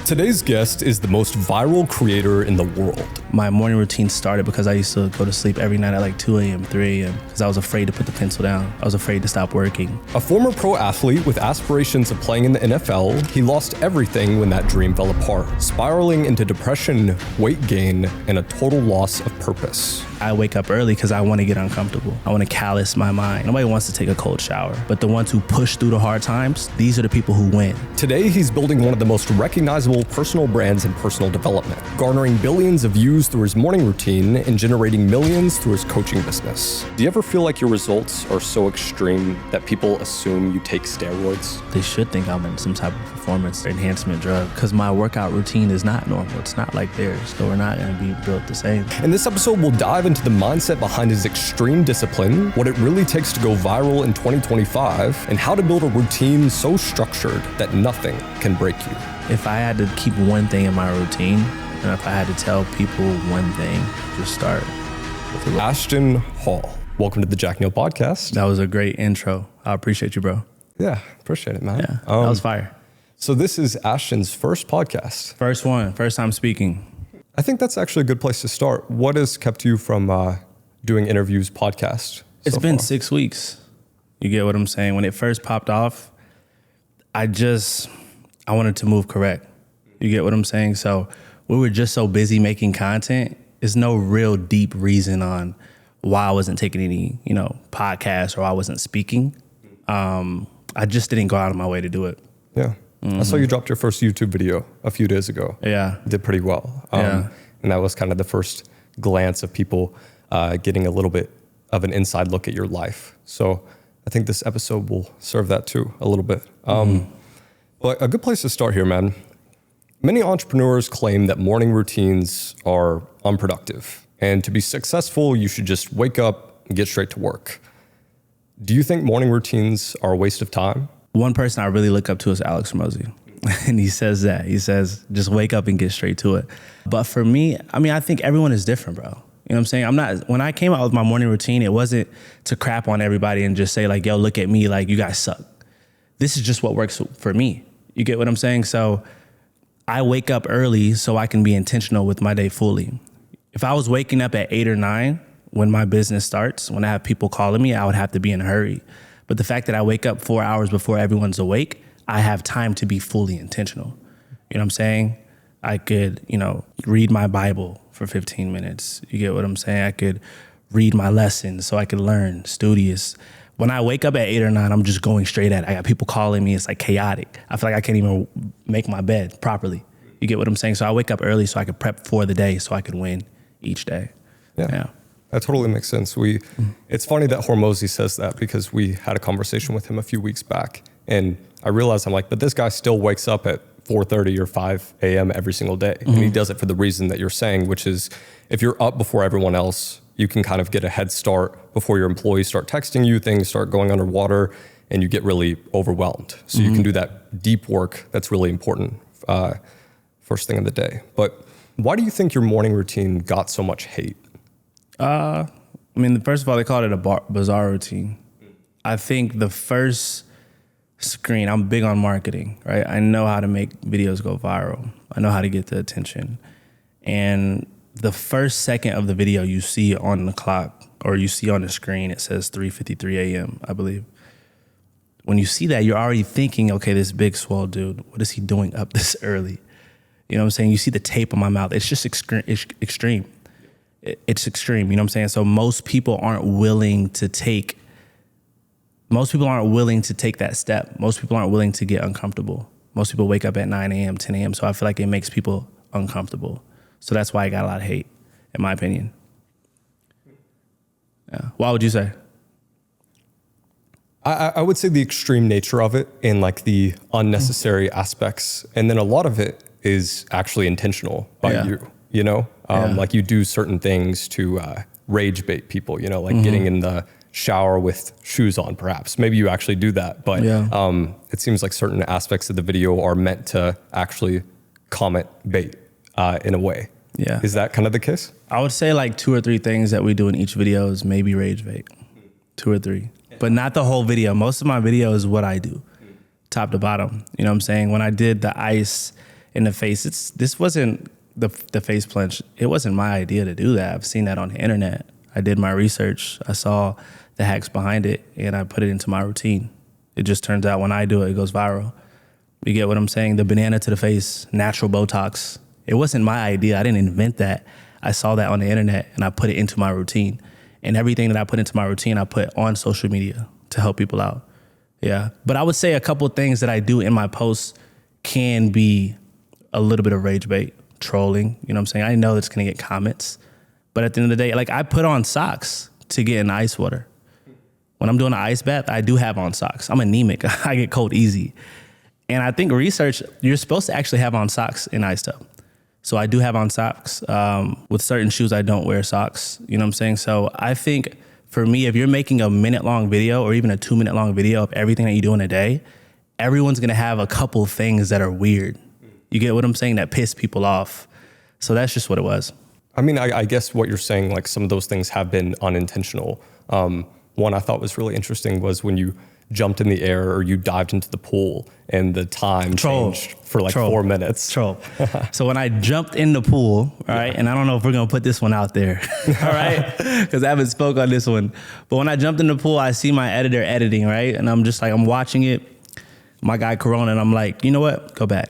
Today's guest is the most viral creator in the world. My morning routine started because I used to go to sleep every night at like 2 a.m., 3 a.m. because I was afraid to put the pencil down. I was afraid to stop working. A former pro athlete with aspirations of playing in the NFL, he lost everything when that dream fell apart, spiraling into depression, weight gain, and a total loss of purpose. I wake up early because I want to get uncomfortable. I want to callous my mind. Nobody wants to take a cold shower, but the ones who push through the hard times, these are the people who win. Today, he's building one of the most recognizable personal brands in personal development, garnering billions of views through his morning routine and generating millions through his coaching business. Do you ever feel like your results are so extreme that people assume you take steroids? They should think I'm in some type of performance enhancement drug because my workout routine is not normal. It's not like theirs, so we're not going to be built the same. In this episode, we'll dive into the mindset behind his extreme discipline, what it really takes to go viral in 2025, and how to build a routine so structured that nothing can break you. If I had to keep one thing in my routine, and if I had to tell people one thing, just start with it. Ashton Hall, welcome to the Jack Neel Podcast. That was a great intro. I appreciate you, bro. Yeah, appreciate it, man. Yeah, that was fire. So this is Ashton's first podcast. First one, first time speaking. I think that's actually a good place to start. What has kept you from doing interviews, podcasts? It's been 6 weeks. You get what I'm saying? When it first popped off, I wanted to move correct. You get what I'm saying? So we were just so busy making content. There's no real deep reason on why I wasn't taking any, podcasts or I wasn't speaking. I just didn't go out of my way to do it. Yeah. I saw you dropped your first YouTube video a few days ago. Yeah. Did pretty well. Yeah. And that was kind of the first glance of people getting a little bit of an inside look at your life. So I think this episode will serve that too, a little bit. But a good place to start here, man. Many entrepreneurs claim that morning routines are unproductive. And to be successful, you should just wake up and get straight to work. Do you think morning routines are a waste of time? One person I really look up to is Alex Ramosi. And he says that. He says, just wake up and get straight to it. But for me, I think everyone is different, bro. You know what I'm saying? When I came out with my morning routine, it wasn't to crap on everybody and just say like, yo, look at me, like you guys suck. This is just what works for me. You get what I'm saying? So I wake up early so I can be intentional with my day fully. If I was waking up at 8 or 9 when my business starts, when I have people calling me, I would have to be in a hurry. But the fact that I wake up 4 hours before everyone's awake, I have time to be fully intentional. You know what I'm saying? I could, read my Bible for 15 minutes. You get what I'm saying? I could read my lessons so I could learn, studious. When I wake up at 8 or 9, I'm just going straight at it. I got people calling me. It's like chaotic. I feel like I can't even make my bed properly. You get what I'm saying? So I wake up early so I could prep for the day so I could win each day. Yeah. That totally makes sense. It's funny that Hormozy says that because we had a conversation with him a few weeks back and I realized but this guy still wakes up at 4:30 or 5 a.m. every single day. And he does it for the reason that you're saying, which is if you're up before everyone else, you can kind of get a head start before your employees start texting you, things start going underwater and you get really overwhelmed. So you can do that deep work that's really important first thing in the day. But why do you think your morning routine got so much hate? First of all, they called it a bizarre routine. I think the first screen, I'm big on marketing, right? I know how to make videos go viral. I know how to get the attention. And the first second of the video you see on the clock or you see on the screen, it says 3:53 a.m., I believe. When you see that, you're already thinking, okay, this big swole dude, what is he doing up this early? You know what I'm saying? You see the tape on my mouth. It's just extreme. It's extreme, you know what I'm saying? So most people aren't willing to take that step. Most people aren't willing to get uncomfortable. Most people wake up at 9 a.m., 10 a.m., so I feel like it makes people uncomfortable. So that's why I got a lot of hate, in my opinion. Yeah. Why would you say? I would say the extreme nature of it and like the unnecessary aspects. And then a lot of it is actually intentional by you, like you do certain things to rage bait people, like getting in the shower with shoes on, perhaps. Maybe you actually do that, but it seems like certain aspects of the video are meant to actually comment bait in a way. Yeah. Is that kind of the case? I would say like 2 or 3 things that we do in each video is maybe rage bait. 2 or 3. But not the whole video. Most of my video is what I do, top to bottom. You know what I'm saying? When I did the ice in the face. This wasn't the face plunge. It wasn't my idea to do that. I've seen that on the internet. I did my research. I saw the hacks behind it, and I put it into my routine. It just turns out when I do it, it goes viral. You get what I'm saying? The banana to the face, natural Botox. It wasn't my idea. I didn't invent that. I saw that on the internet, and I put it into my routine. And everything that I put into my routine, I put on social media to help people out. Yeah. But I would say a couple of things that I do in my posts can be a little bit of rage bait, trolling. You know what I'm saying? I know that's going to get comments. But at the end of the day, like I put on socks to get in the ice water. When I'm doing an ice bath, I do have on socks. I'm anemic. I get cold easy. And I think research, you're supposed to actually have on socks in ice tub. So I do have on socks. With certain shoes, I don't wear socks. You know what I'm saying? So I think for me, if you're making a minute-long video or even a 2-minute-long video of everything that you do in a day, everyone's going to have a couple things that are weird. You get what I'm saying? That piss people off. So that's just what it was. I mean, I guess what you're saying, like some of those things have been unintentional. One I thought was really interesting was when you jumped in the air or you dived into the pool and the time changed for like 4 minutes. So when I jumped in the pool, all right, and I don't know if we're going to put this one out there, all right, because I haven't spoke on this one. But when I jumped in the pool, I see my editor editing, right? And I'm just like, I'm watching it, my guy Corona, and I'm like, you know what? Go back.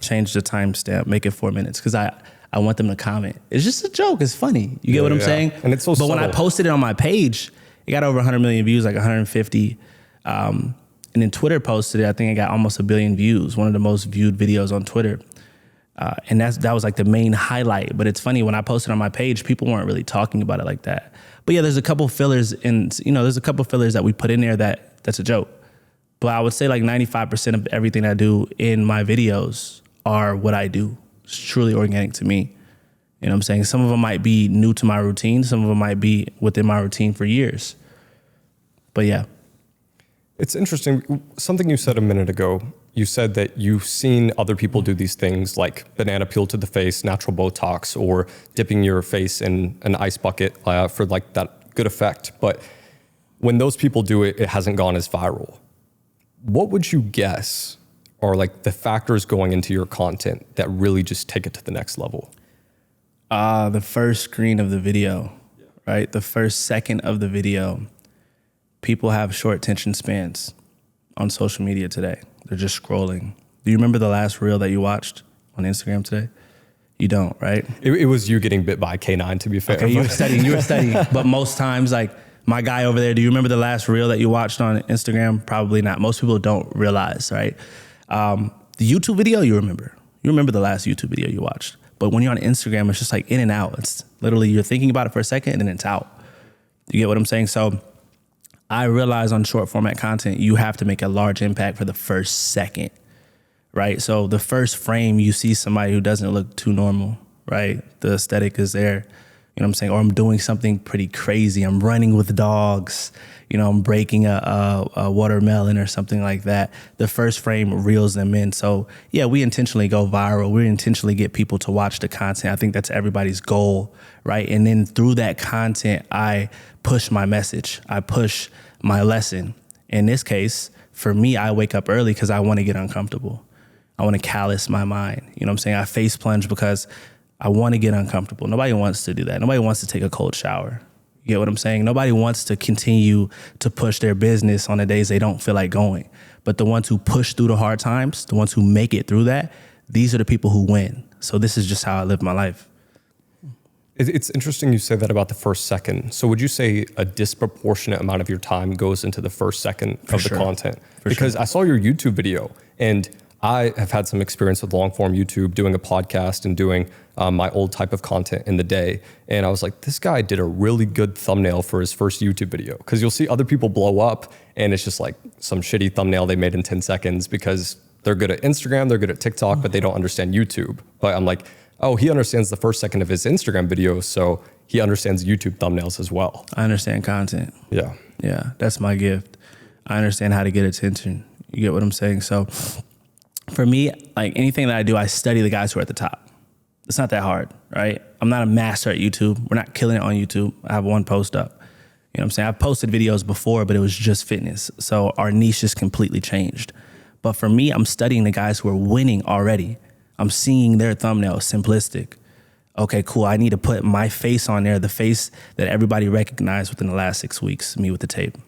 Change the timestamp, make it 4 minutes. Because I want them to comment. It's just a joke. It's funny. You get what I'm saying? And it's so But subtle. when I posted it on my page, it got over 100 million views, like 150. And then Twitter posted it. I think it got almost 1 billion views. One of the most viewed videos on Twitter. And that was like the main highlight. But it's funny, when I posted on my page, people weren't really talking about it like that. But yeah, there's a couple fillers that we put in there that's a joke. But I would say like 95% of everything I do in my videos are what I do. It's truly organic to me. You know what I'm saying? Some of them might be new to my routine. Some of them might be within my routine for years. But yeah. It's interesting. Something you said a minute ago, you said that you've seen other people do these things like banana peel to the face, natural Botox, or dipping your face in an ice bucket for like that good effect. But when those people do it, it hasn't gone as viral. What would you guess are like the factors going into your content that really just take it to the next level? The first screen of the video, right? The first second of the video. People have short attention spans on social media today. They're just scrolling. Do you remember the last reel that you watched on Instagram today? You don't, right? It was you getting bit by a canine, to be fair. Okay, you were studying. But most times, like my guy over there, do you remember the last reel that you watched on Instagram? Probably not. Most people don't realize, right? The YouTube video, you remember. You remember the last YouTube video you watched. But when you're on Instagram, it's just like in and out. It's literally, you're thinking about it for a second and then it's out. You get what I'm saying? So I realize on short format content, you have to make a large impact for the first second, right? So the first frame, you see somebody who doesn't look too normal, right? The aesthetic is there, you know what I'm saying? Or I'm doing something pretty crazy. I'm running with dogs, I'm breaking a watermelon or something like that. The first frame reels them in. So yeah, we intentionally go viral. We intentionally get people to watch the content. I think that's everybody's goal, right? And then through that content, I push my message. I push my lesson. In this case, for me, I wake up early because I want to get uncomfortable. I want to callous my mind. You know what I'm saying? I face plunge because I want to get uncomfortable. Nobody wants to do that. Nobody wants to take a cold shower. You get what I'm saying? Nobody wants to continue to push their business on the days they don't feel like going. But the ones who push through the hard times, the ones who make it through that, these are the people who win. So this is just how I live my life. It's interesting you say that about the first second. So would you say a disproportionate amount of your time goes into the first second of the content? Because I saw your YouTube video, and I have had some experience with long form YouTube, doing a podcast and doing my old type of content in the day. And I was like, this guy did a really good thumbnail for his first YouTube video. Because you'll see other people blow up and it's just like some shitty thumbnail they made in 10 seconds because they're good at Instagram, they're good at TikTok, but they don't understand YouTube. But I'm like, oh, he understands the first second of his Instagram video, so he understands YouTube thumbnails as well. I understand content. Yeah. Yeah, that's my gift. I understand how to get attention. You get what I'm saying? So for me, like anything that I do, I study the guys who are at the top. It's not that hard, right? I'm not a master at YouTube. We're not killing it on YouTube. I have one post up. You know what I'm saying? I've posted videos before, but it was just fitness. So our niche is completely changed. But for me, I'm studying the guys who are winning already. I'm seeing their thumbnail, simplistic. Okay, cool. I need to put my face on there, the face that everybody recognized within the last 6 weeks, me with the tape.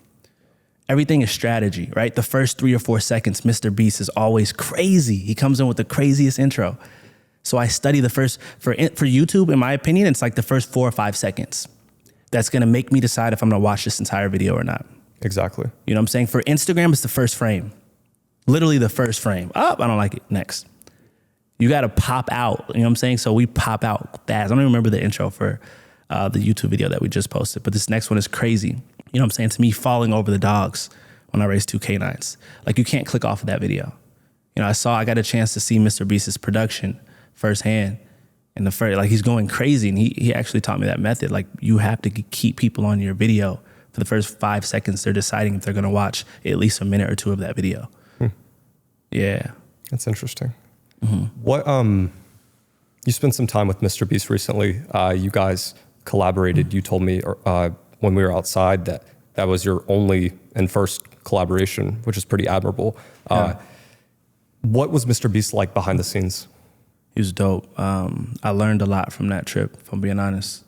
Everything is strategy, right? The first 3 or 4 seconds, Mr. Beast is always crazy. He comes in with the craziest intro. So I study the first, for YouTube, in my opinion, it's like the first 4 or 5 seconds. That's gonna make me decide if I'm gonna watch this entire video or not. Exactly. You know what I'm saying? For Instagram, it's the first frame. Literally the first frame. Oh, I don't like it. Next. You got to pop out. You know what I'm saying? So we pop out fast. I don't even remember the intro for the YouTube video that we just posted, but this next one is crazy. You know what I'm saying? To me, falling over the dogs when I raised 2 canines. Like, you can't click off of that video. You know, I got a chance to see Mr. Beast's production firsthand. And he's going crazy. And he actually taught me that method. Like, you have to keep people on your video for the first 5 seconds. They're deciding if they're going to watch at least a minute or 2 of that video. Yeah. That's interesting. What you spent some time with Mr. Beast recently. You guys collaborated. You told me when we were outside that was your only and first collaboration, which is pretty admirable. What was Mr. Beast like behind the scenes? He was dope. I learned a lot from that trip, if I'm being honest.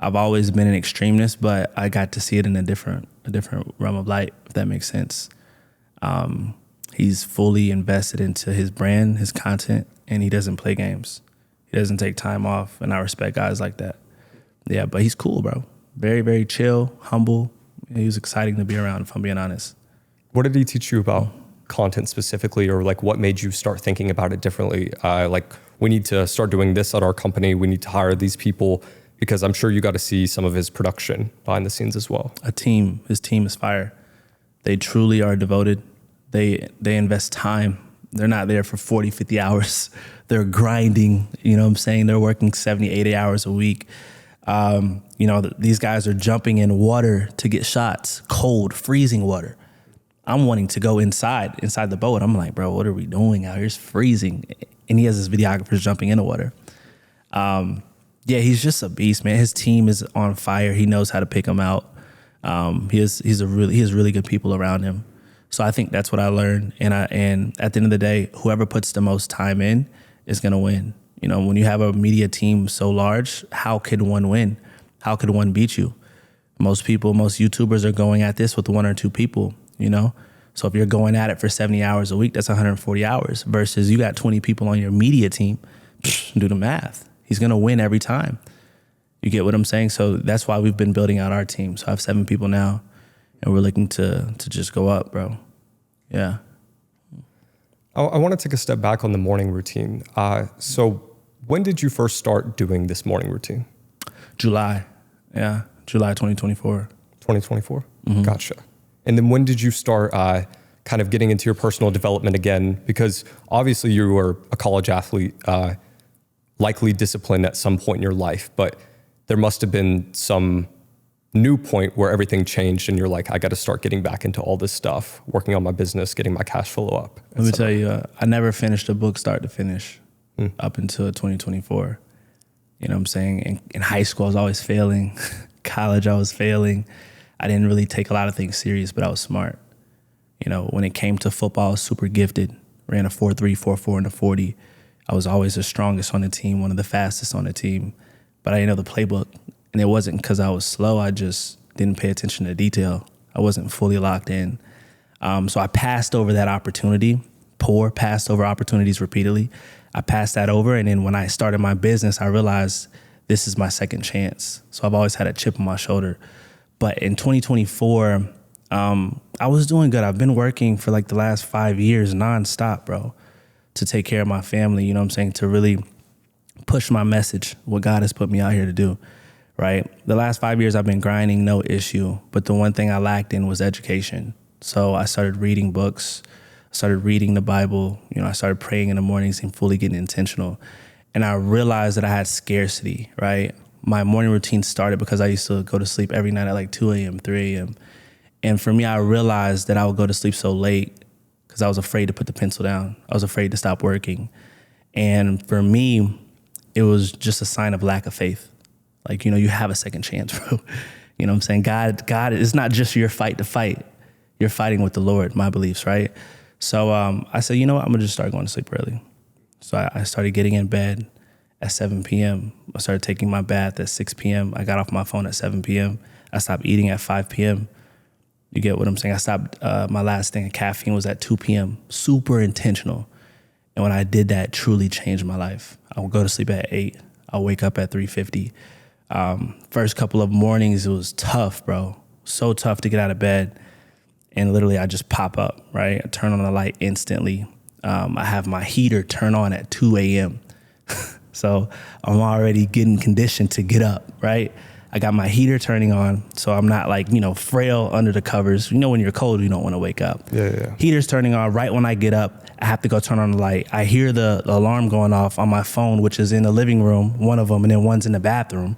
I've always been an extremist, but I got to see it in a different realm of light, if that makes sense. He's fully invested into his brand, his content, and he doesn't play games. He doesn't take time off, and I respect guys like that. Yeah, but he's cool, bro. Very, very chill, humble. He was exciting to be around, if I'm being honest. What did he teach you about content specifically, or like what made you start thinking about it differently? Like, we need to start doing this at our company. We need to hire these people, because I'm sure you got to see some of his production behind the scenes as well. His team is fire. They truly are devoted. They invest time. They're not there for 40, 50 hours. They're grinding, you know what I'm saying? They're working 70, 80 hours a week. These guys are jumping in water to get shots, cold, freezing water. I'm wanting to go inside the boat. I'm like, bro, what are we doing out here? It's freezing. And he has his videographers jumping in the water. He's just a beast, man. His team is on fire. He knows how to pick them out. He has really good people around him. So I think that's what I learned. And at the end of the day, whoever puts the most time in is going to win. You know, when you have a media team so large, how could one win? How could one beat you? Most YouTubers are going at this with 1 or 2 people, you know? So if you're going at it for 70 hours a week, that's 140 hours versus you got 20 people on your media team. Do the math. He's going to win every time. You get what I'm saying? So that's why we've been building out our team. So I have 7 people now. And we're looking to just go up, bro. Yeah. I want to take a step back on the morning routine. So when did you first start doing this morning routine? July 2024. 2024? Mm-hmm. Gotcha. And then when did you start kind of getting into your personal development again? Because obviously you were a college athlete, likely disciplined at some point in your life, but there must have been some new point where everything changed and you're like, I got to start getting back into all this stuff, working on my business, getting my cash flow up. Let me tell you, I never finished a book start to finish up until 2024. You know what I'm saying? In high school, I was always failing. College, I was failing. I didn't really take a lot of things serious, but I was smart. You know, when it came to football, I was super gifted. Ran a 4.3, 4.4 in the 40. I was always the strongest on the team, one of the fastest on the team, but I didn't know the playbook. And it wasn't because I was slow. I just didn't pay attention to detail. I wasn't fully locked in. So I passed over that opportunity, passed over opportunities repeatedly. I passed that over. And then when I started my business, I realized this is my second chance. So I've always had a chip on my shoulder. But in 2024, I was doing good. I've been working for like the last 5 years nonstop, bro, to take care of my family, you know what I'm saying, to really push my message, what God has put me out here to do. Right? The last 5 years I've been grinding, no issue. But the one thing I lacked in was education. So I started reading books, started reading the Bible. You know, I started praying in the mornings and fully getting intentional. And I realized that I had scarcity, right? My morning routine started because I used to go to sleep every night at like 2 a.m., 3 a.m. And for me, I realized that I would go to sleep so late because I was afraid to put the pencil down. I was afraid to stop working. And for me, it was just a sign of lack of faith. Like, you know, you have a second chance, bro. You know what I'm saying? God, it's not just your fight to fight. You're fighting with the Lord, my beliefs, right? So I said, you know what? I'm going to just start going to sleep early. So I started getting in bed at 7 p.m. I started taking my bath at 6 p.m. I got off my phone at 7 p.m. I stopped eating at 5 p.m. You get what I'm saying? I stopped, my last thing of caffeine was at 2 p.m. Super intentional. And when I did that, it truly changed my life. I would go to sleep at 8. I'll wake up at 3:50. First couple of mornings, it was tough, bro. So tough to get out of bed. And literally, I just pop up, right? I turn on the light instantly. I have my heater turn on at 2 a.m. So I'm already getting conditioned to get up, right? I got my heater turning on, so I'm not like, frail under the covers. When you're cold, you don't want to wake up. Yeah. Heater's turning on. Right when I get up, I have to go turn on the light. I hear the alarm going off on my phone, which is in the living room, one of them, and then one's in the bathroom.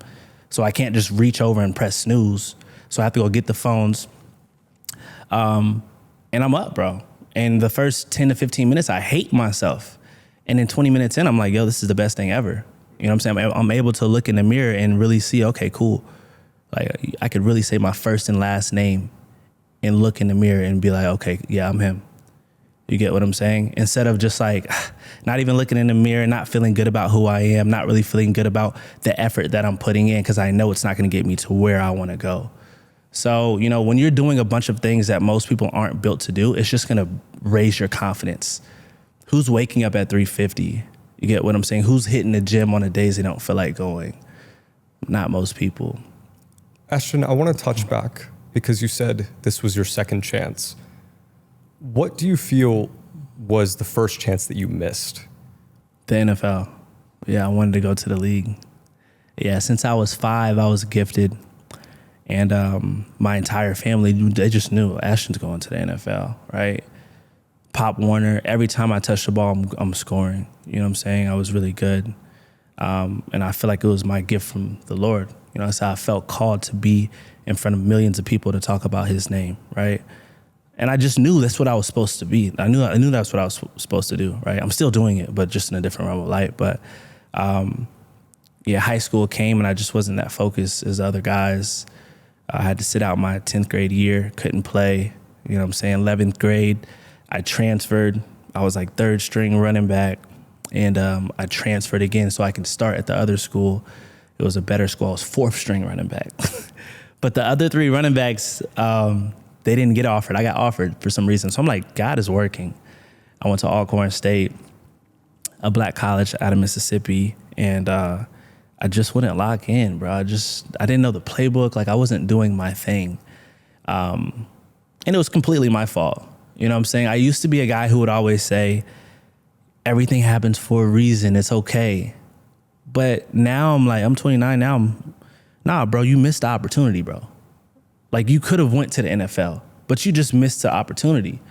So I can't just reach over and press snooze. So I have to go get the phones. And I'm up, bro. And the first 10 to 15 minutes, I hate myself. And then 20 minutes in, I'm like, yo, this is the best thing ever. You know what I'm saying? I'm able to look in the mirror and really see, okay, cool. Like, I could really say my first and last name and look in the mirror and be like, okay, yeah, I'm him. You get what I'm saying? Instead of just like not even looking in the mirror, not feeling good about who I am, not really feeling good about the effort that I'm putting in because I know it's not going to get me to where I want to go. So, when you're doing a bunch of things that most people aren't built to do, it's just going to raise your confidence. Who's waking up at 3:50? You get what I'm saying? Who's hitting the gym on the days they don't feel like going? Not most people. Ashton, I want to touch back because you said this was your second chance. What do you feel was the first chance that you missed? The NFL. Yeah, I wanted to go to the league. Yeah, since I was 5, I was gifted. And my entire family, they just knew Ashton's going to the NFL, right? Pop Warner, every time I touch the ball, I'm scoring. You know what I'm saying? I was really good. And I feel like it was my gift from the Lord. So I felt called to be in front of millions of people to talk about his name, right? And I just knew that's what I was supposed to be. I knew that's what I was supposed to do, right? I'm still doing it, but just in a different realm of light. But high school came and I just wasn't that focused as other guys. I had to sit out my 10th grade year, couldn't play. You know what I'm saying? 11th grade, I transferred. I was like 3rd string running back. And I transferred again so I could start at the other school. It was a better school. I was 4th string running back. But the other 3 running backs, they didn't get offered. I got offered for some reason. So I'm like, God is working. I went to Alcorn State, a black college out of Mississippi. And I just wouldn't lock in, bro. I didn't know the playbook. Like, I wasn't doing my thing. And it was completely my fault. You know what I'm saying? I used to be a guy who would always say, everything happens for a reason. It's okay. But now I'm like, I'm 29 now. Nah, bro, you missed the opportunity, bro. Like, you could have went to the NFL, but you just missed the opportunity.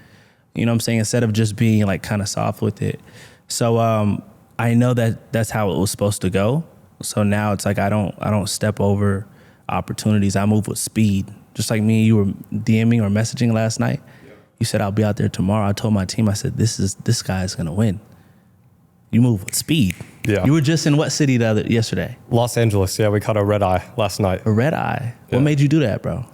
You know what I'm saying? Instead of just being like kind of soft with it. So I know that that's how it was supposed to go. So now it's like I don't step over opportunities. I move with speed. Just like me and you were DMing or messaging last night. Yeah. You said I'll be out there tomorrow. I told my team, I said, this guy's gonna win. You move with speed. Yeah. You were just in what city yesterday? Los Angeles. Yeah, we caught a red eye last night. A red eye? Yeah. What made you do that, bro?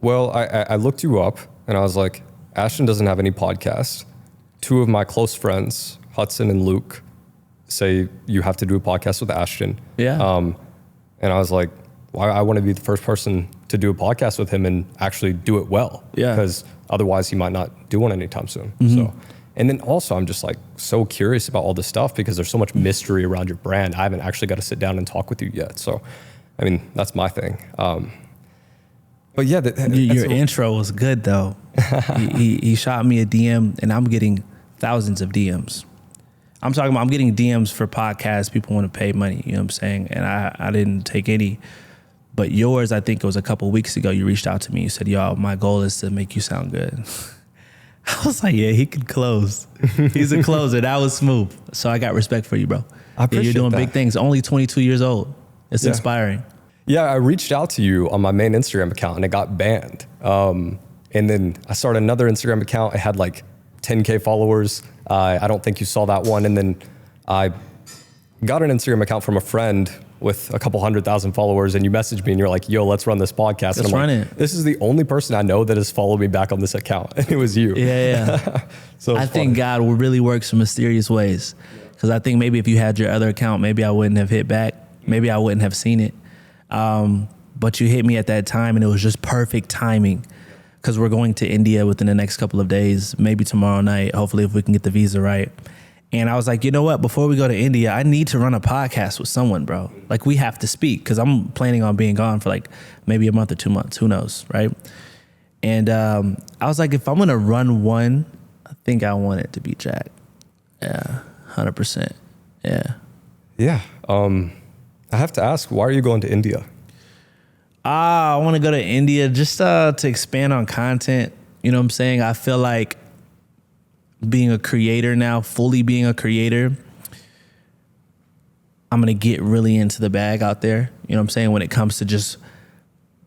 Well, I looked you up and I was like, Ashton doesn't have any podcast. 2 of my close friends, Hudson and Luke, say you have to do a podcast with Ashton. Yeah. And I was like, well, I want to be the first person to do a podcast with him and actually do it well. Yeah. Because otherwise he might not do one anytime soon. Mm-hmm. So, and then also I'm just like so curious about all this stuff because there's so much mystery around your brand. I haven't actually got to sit down and talk with you yet. So, I mean, that's my thing. But yeah, your intro was good though. he shot me a DM and I'm getting thousands of DMs. I'm getting DMs for podcasts. People want to pay money, you know what I'm saying? And I didn't take any. But yours, I think it was a couple of weeks ago, you reached out to me. You said, yo, my goal is to make you sound good. I was like, yeah, he could close. He's a closer. That was smooth. So I got respect for you, bro. I appreciate you're doing that. Big things. Only 22 years old. It's inspiring. Yeah, I reached out to you on my main Instagram account and it got banned. And then I started another Instagram account. It had like 10K followers. I don't think you saw that one. And then I got an Instagram account from a friend with a couple 100,000 followers, and you messaged me and you're like, yo, let's run this podcast. Let's and I'm run like, it. this is the only person I know that has followed me back on this account. And it was you. Yeah. So I think God will really works in mysterious ways. Because I think maybe if you had your other account, maybe I wouldn't have hit back. Maybe I wouldn't have seen it. But you hit me at that time, and it was just perfect timing. Because we're going to India within the next couple of days, maybe tomorrow night, hopefully if we can get the visa right. And I was like, you know what? Before we go to India, I need to run a podcast with someone, bro. Like, we have to speak, because I'm planning on being gone for like maybe a month or 2 months. Who knows, right? And I was like, if I'm going to run one, I think I want it to be Jack. Yeah, 100%. Yeah. Yeah. I have to ask, why are you going to India? I want to go to India just to expand on content. You know what I'm saying? I feel like being a creator now, fully being a creator, I'm going to get really into the bag out there. You know what I'm saying? When it comes to just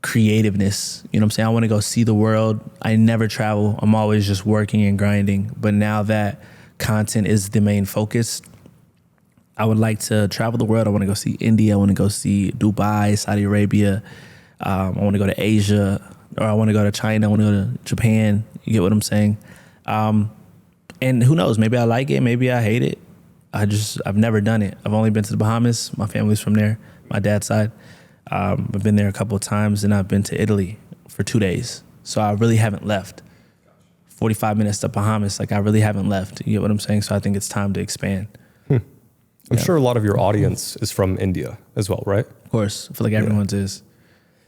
creativeness, you know what I'm saying? I want to go see the world. I never travel. I'm always just working and grinding. But now that content is the main focus, I would like to travel the world. I want to go see India. I want to go see Dubai, Saudi Arabia. I want to go to Asia, or I want to go to China. I want to go to Japan. You get what I'm saying? And who knows? Maybe I like it. Maybe I hate it. I've never done it. I've only been to the Bahamas. My family's from there, my dad's side. I've been there a couple of times, and I've been to Italy for 2 days. So I really haven't left. 45 minutes to Bahamas. Like, I really haven't left. You get what I'm saying? So I think it's time to expand. I'm sure a lot of your audience is from India as well, right? Of course. I feel like everyone's is.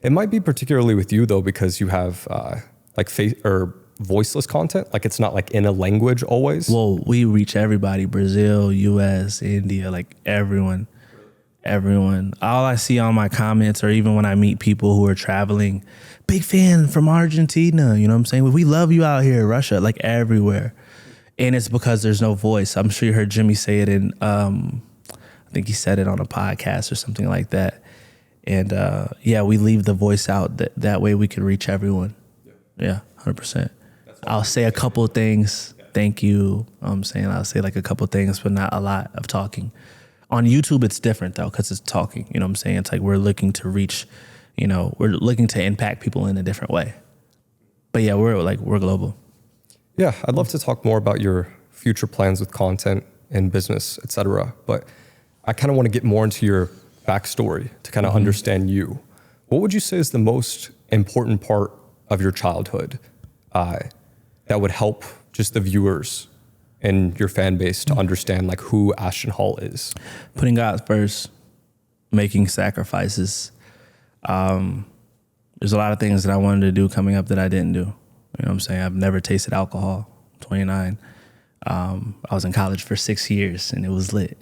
It might be particularly with you though, because you have like face or voiceless content. Like, it's not like in a language always. Well, we reach everybody: Brazil, US, India, like everyone. All I see on my comments, or even when I meet people who are traveling, big fan from Argentina. You know what I'm saying? We love you out here, Russia, like everywhere. And it's because there's no voice. I'm sure you heard Jimmy say it in, I think he said it on a podcast or something like that. And yeah, we leave the voice out. That way we can reach everyone. Yeah, 100%. I'll say a couple of things. Thank you. I'm saying I'll say like a couple of things, but not a lot of talking. On YouTube, it's different though, because it's talking. You know what I'm saying? It's like we're looking to reach, we're looking to impact people in a different way. But yeah, we're global. Yeah, I'd love to talk more about your future plans with content and business, et cetera. But I kind of want to get more into your backstory to kind of understand you. What would you say is the most important part of your childhood that would help just the viewers and your fan base to understand like who Ashton Hall is? Putting God first, making sacrifices. There's a lot of things that I wanted to do coming up that I didn't do. You know what I'm saying? I've never tasted alcohol. 29. I was in college for 6 years and it was lit.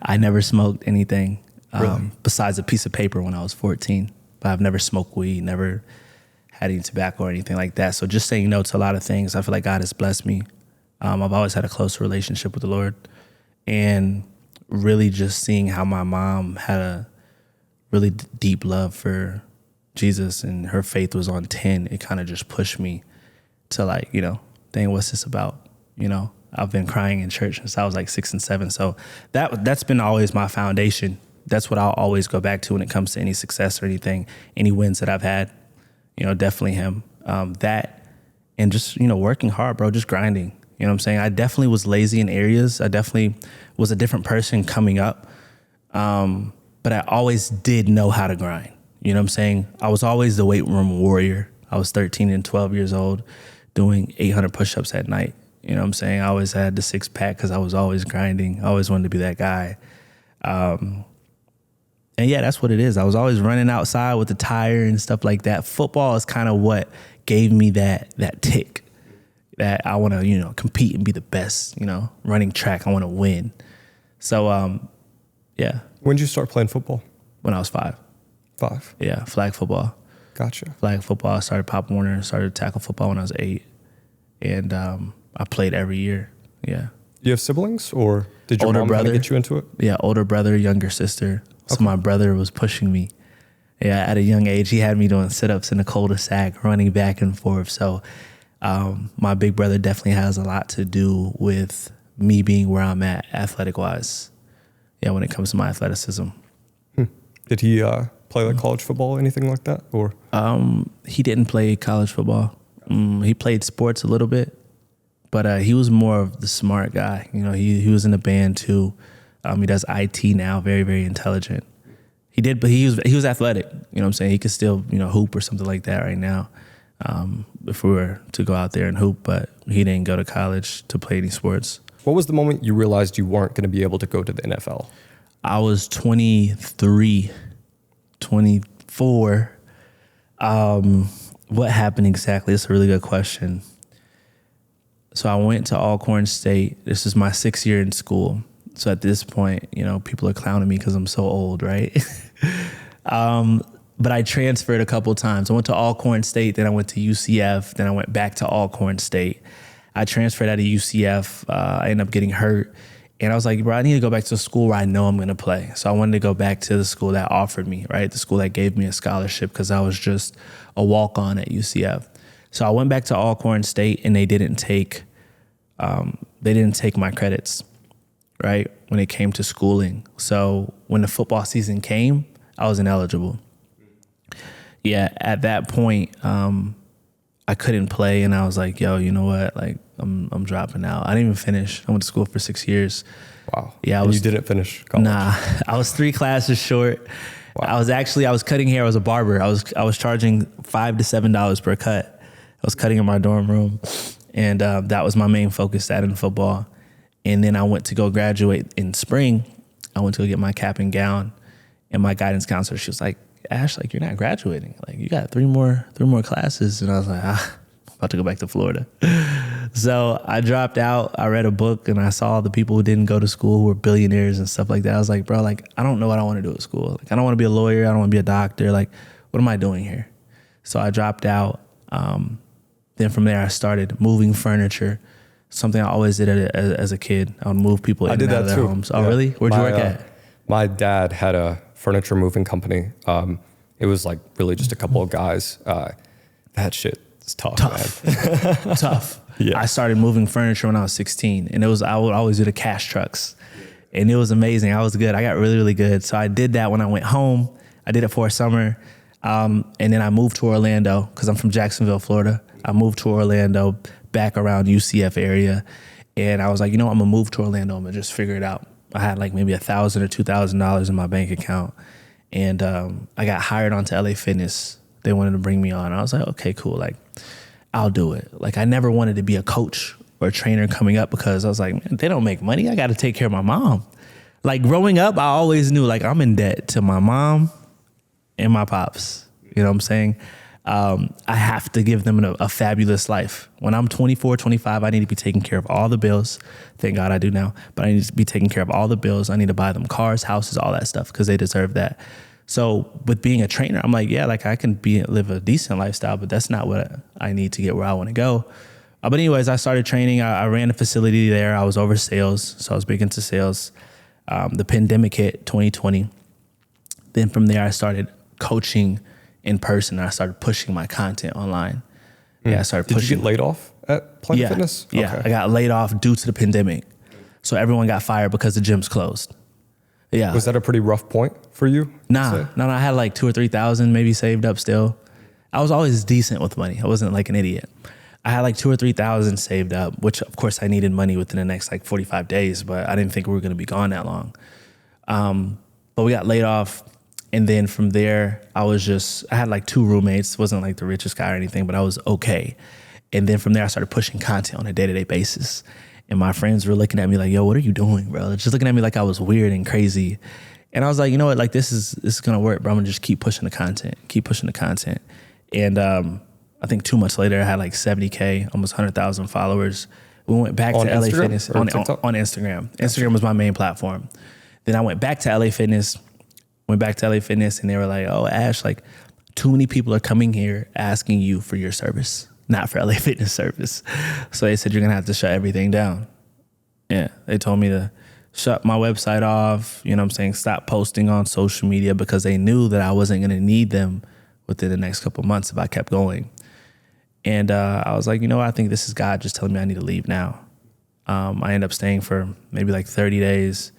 I never smoked anything besides a piece of paper when I was 14. But I've never smoked weed, never had any tobacco or anything like that. So just saying no to a lot of things, I feel like God has blessed me. I've always had a close relationship with the Lord. And really just seeing how my mom had a really deep love for Jesus and her faith was on 10, it kind of just pushed me to like, dang, what's this about? I've been crying in church since I was like 6 and 7. So that's been always my foundation. That's what I'll always go back to when it comes to any success or anything, any wins that I've had, definitely him. That and just, working hard, bro, just grinding. You know what I'm saying? I definitely was lazy in areas. I definitely was a different person coming up. But I always did know how to grind. You know what I'm saying? I was always the weight room warrior. I was 13 and 12 years old doing 800 push-ups at night. You know what I'm saying? I always had the 6-pack because I was always grinding. I always wanted to be that guy. And yeah, that's what it is. I was always running outside with the tire and stuff like that. Football is kind of what gave me that tick that I want to, compete and be the best, running track. I want to win. So, yeah. When did you start playing football? When I was 5. 5? Yeah, flag football. Gotcha. Flag football. I started Pop Warner, started tackle football when I was 8. And I played every year. Yeah. You have siblings, or did your mom kind of get you into it? Yeah, older brother, younger sister. So my brother was pushing me. Yeah, at a young age, he had me doing sit-ups in the cul-de-sac, running back and forth. So my big brother definitely has a lot to do with me being where I'm at athletic-wise. Yeah, when it comes to my athleticism. Did he play like college football, anything like that? Or He didn't play college football. He played sports a little bit, but he was more of the smart guy. You know, he was in a band too. He does IT now, very, very intelligent. He did, but he was athletic. You know what I'm saying? He could still, you know, hoop or something like that right now if we were to go out there and hoop, but he didn't go to college to play any sports. What was the moment you realized you weren't going to be able to go to the NFL? I was 23, 24. What happened exactly? It's a really good question. So I went to Alcorn State. This is my 6th year in school. So at this point, you know, people are clowning me because I'm so old, right? But I transferred a couple times. I went to Alcorn State, then I went to UCF, then I went back to Alcorn State. I transferred out of UCF. I ended up getting hurt. And I was like, bro, I need to go back to the school where I know I'm going to play. So I wanted to go back to the school that offered me, right? The school that gave me a scholarship because I was just a walk-on at UCF. So I went back to Alcorn State and they didn't take my credits, right? When it came to schooling. So when the football season came, I was ineligible. Yeah, at that point, I couldn't play and I was like, yo, you know what? Like, I'm dropping out. I didn't even finish. I went to school for 6 years. Wow. Yeah, you didn't finish college? Nah, I was 3 classes short. Wow. I was cutting hair. I was a barber. I was charging $5 to $7 per cut. I was cutting in my dorm room. And that was my main focus, that and football. And then I went to go graduate in spring. I went to go get my cap and gown. And my guidance counselor, she was like, Ash, like, you're not graduating. Like, you got 3 more classes. And I was like, I'm about to go back to Florida. So I dropped out. I read a book and I saw the people who didn't go to school who were billionaires and stuff like that. I was like, bro, like, I don't know what I want to do at school. Like, I don't want to be a lawyer. I don't want to be a doctor. Like, what am I doing here? So I dropped out. Then from there, I started moving furniture, something I always did as a kid. I would move people in and out of their homes. Oh, really? Where'd you work at? My dad had a furniture moving company. It was like really just a couple of guys. That shit is tough. Man. Tough. Yeah. I started moving furniture when I was 16, and I would always do the cash trucks, and it was amazing. I was good. I got really, really good. So I did that when I went home. I did it for a summer, and then I moved to Orlando because I'm from Jacksonville, Florida. I moved to Orlando, back around UCF area, and I was like, you know, I'm gonna move to Orlando. I'm gonna just figure it out. I had like maybe $1,000 or $2,000 in my bank account, and I got hired onto LA Fitness. They wanted to bring me on. I was like, okay, cool. Like, I'll do it. Like, I never wanted to be a coach or a trainer coming up because I was like, man, they don't make money. I got to take care of my mom. Like, growing up, I always knew, like, I'm in debt to my mom and my pops. You know what I'm saying? I have to give them a fabulous life. When I'm 24, 25, I need to be taking care of all the bills. Thank God I do now. But I need to be taking care of all the bills. I need to buy them cars, houses, all that stuff because they deserve that. So with being a trainer, I'm like, yeah, like I can live a decent lifestyle, but that's not what I need to get where I want to go. But anyways, I started training. I ran a facility there. I was over sales, so I was big into sales. The pandemic hit 2020. Then from there, I started coaching in person. And I started pushing my content online. Yeah, I started pushing. Did you get laid off at Planet Fitness? Yeah, okay. I got laid off due to the pandemic. So everyone got fired because the gyms closed. Yeah. Was that a pretty rough point for you? No, I had like 2,000 or 3,000 maybe saved up still. I was always decent with money. I wasn't like an idiot. I had like 2,000 or 3,000 saved up, which of course I needed money within the next like 45 days, but I didn't think we were going to be gone that long. But we got laid off. And then from there, I had like 2 roommates. Wasn't like the richest guy or anything, but I was okay. And then from there, I started pushing content on a day-to-day basis. And my friends were looking at me like, yo, what are you doing, bro? They're just looking at me like I was weird and crazy. And I was like, you know what? Like, this is going to work, bro. I'm going to just keep pushing the content. And I think 2 months later, I had like 70K, almost 100,000 followers. We went back to LA Fitness on Instagram. Instagram was my main platform. Then I went back to LA Fitness, and they were like, oh, Ash, like, too many people are coming here asking you for your service, not for LA Fitness service. So they said, you're going to have to shut everything down. Yeah, they told me to shut my website off, you know what I'm saying, stop posting on social media because they knew that I wasn't going to need them within the next couple of months if I kept going. And I was like, you know what, I think this is God just telling me I need to leave now. I ended up staying for maybe like 30 days,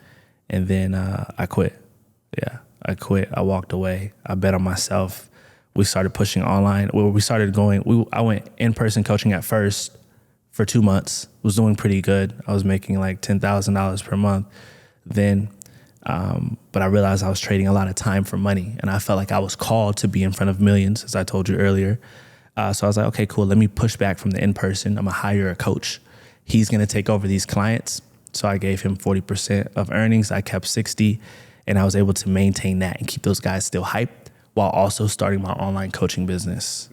and then I quit. Yeah, I quit. I walked away. I bet on myself. We started pushing online. Well, we started going. I went in-person coaching at first for 2 months. Was doing pretty good. I was making like $10,000 per month then. But I realized I was trading a lot of time for money, and I felt like I was called to be in front of millions, as I told you earlier. So I was like, okay, cool. Let me push back from the in-person. I'm gonna hire a coach. He's gonna take over these clients. So I gave him 40% of earnings. I kept 60, and I was able to maintain that and keep those guys still hyped while also starting my online coaching business.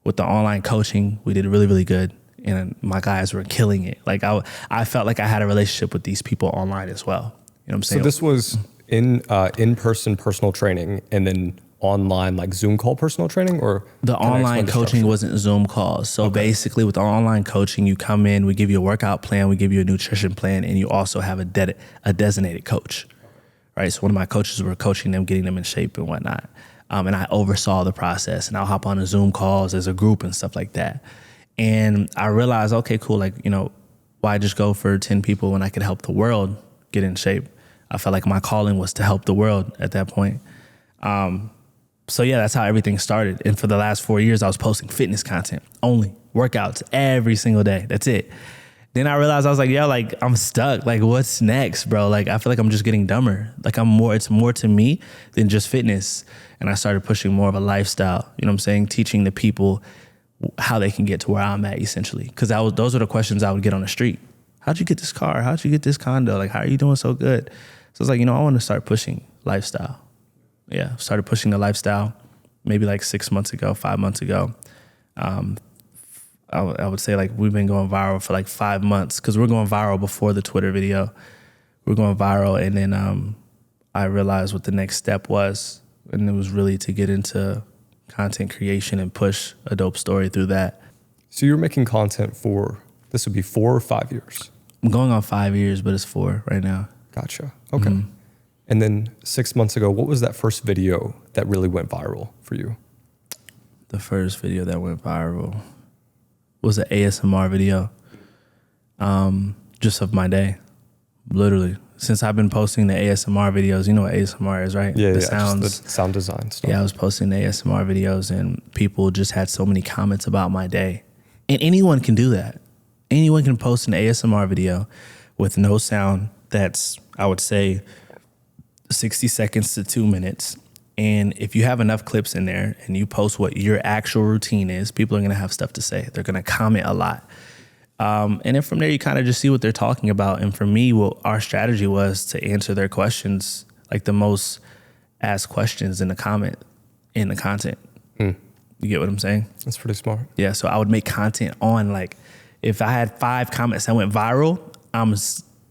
With the online coaching, we did really, really good, and my guys were killing it. Like I felt like I had a relationship with these people online as well. You know what I'm saying? So this was in-person personal training and then online like Zoom call personal training, or the online coaching wasn't Zoom calls. So basically with the online coaching, you come in, we give you a workout plan, we give you a nutrition plan, and you also have a designated coach, right? So one of my coaches were coaching them, getting them in shape and whatnot. And I oversaw the process, and I'll hop on the Zoom calls as a group and stuff like that. And I realized, okay, cool. Like, you know, why just go for 10 people when I could help the world get in shape? I felt like my calling was to help the world at that point. So yeah, that's how everything started. And for the last 4 years, I was posting fitness content only, workouts every single day. That's it. Then I realized I was like, yo, like I'm stuck. Like what's next, bro? Like I feel like I'm just getting dumber. Like it's more to me than just fitness. And I started pushing more of a lifestyle, you know what I'm saying? Teaching the people how they can get to where I'm at essentially. Cause those were the questions I would get on the street. How'd you get this car? How'd you get this condo? Like, how are you doing so good? So it's like, you know, I want to start pushing lifestyle. Yeah, started pushing the lifestyle maybe like 6 months ago, 5 months ago. I would say like we've been going viral for like 5 months because we're going viral before the Twitter video. We're going viral, and then I realized what the next step was, and it was really to get into content creation and push a dope story through that. So you're making content for, this would be 4 or 5 years? I'm going on 5 years, but it's 4 right now. Gotcha. Okay. Mm-hmm. And then 6 months ago, what was that first video that really went viral for you? The first video that went viral was an ASMR video, just of my day, literally. Since I've been posting the ASMR videos, you know what ASMR is, right? Yeah, the sounds, just the sound design stuff. Yeah, I was posting the ASMR videos, and people just had so many comments about my day. And anyone can do that. Anyone can post an ASMR video with no sound that's, I would say, 60 seconds to 2 minutes. And if you have enough clips in there and you post what your actual routine is, people are going to have stuff to say. They're going to comment a lot. And then from there, you kind of just see what they're talking about. And for me, what our strategy was to answer their questions, like the most asked questions in the content. You get what I'm saying? That's pretty smart. Yeah. So I would make content on, like, if I had 5 comments that went viral, I'm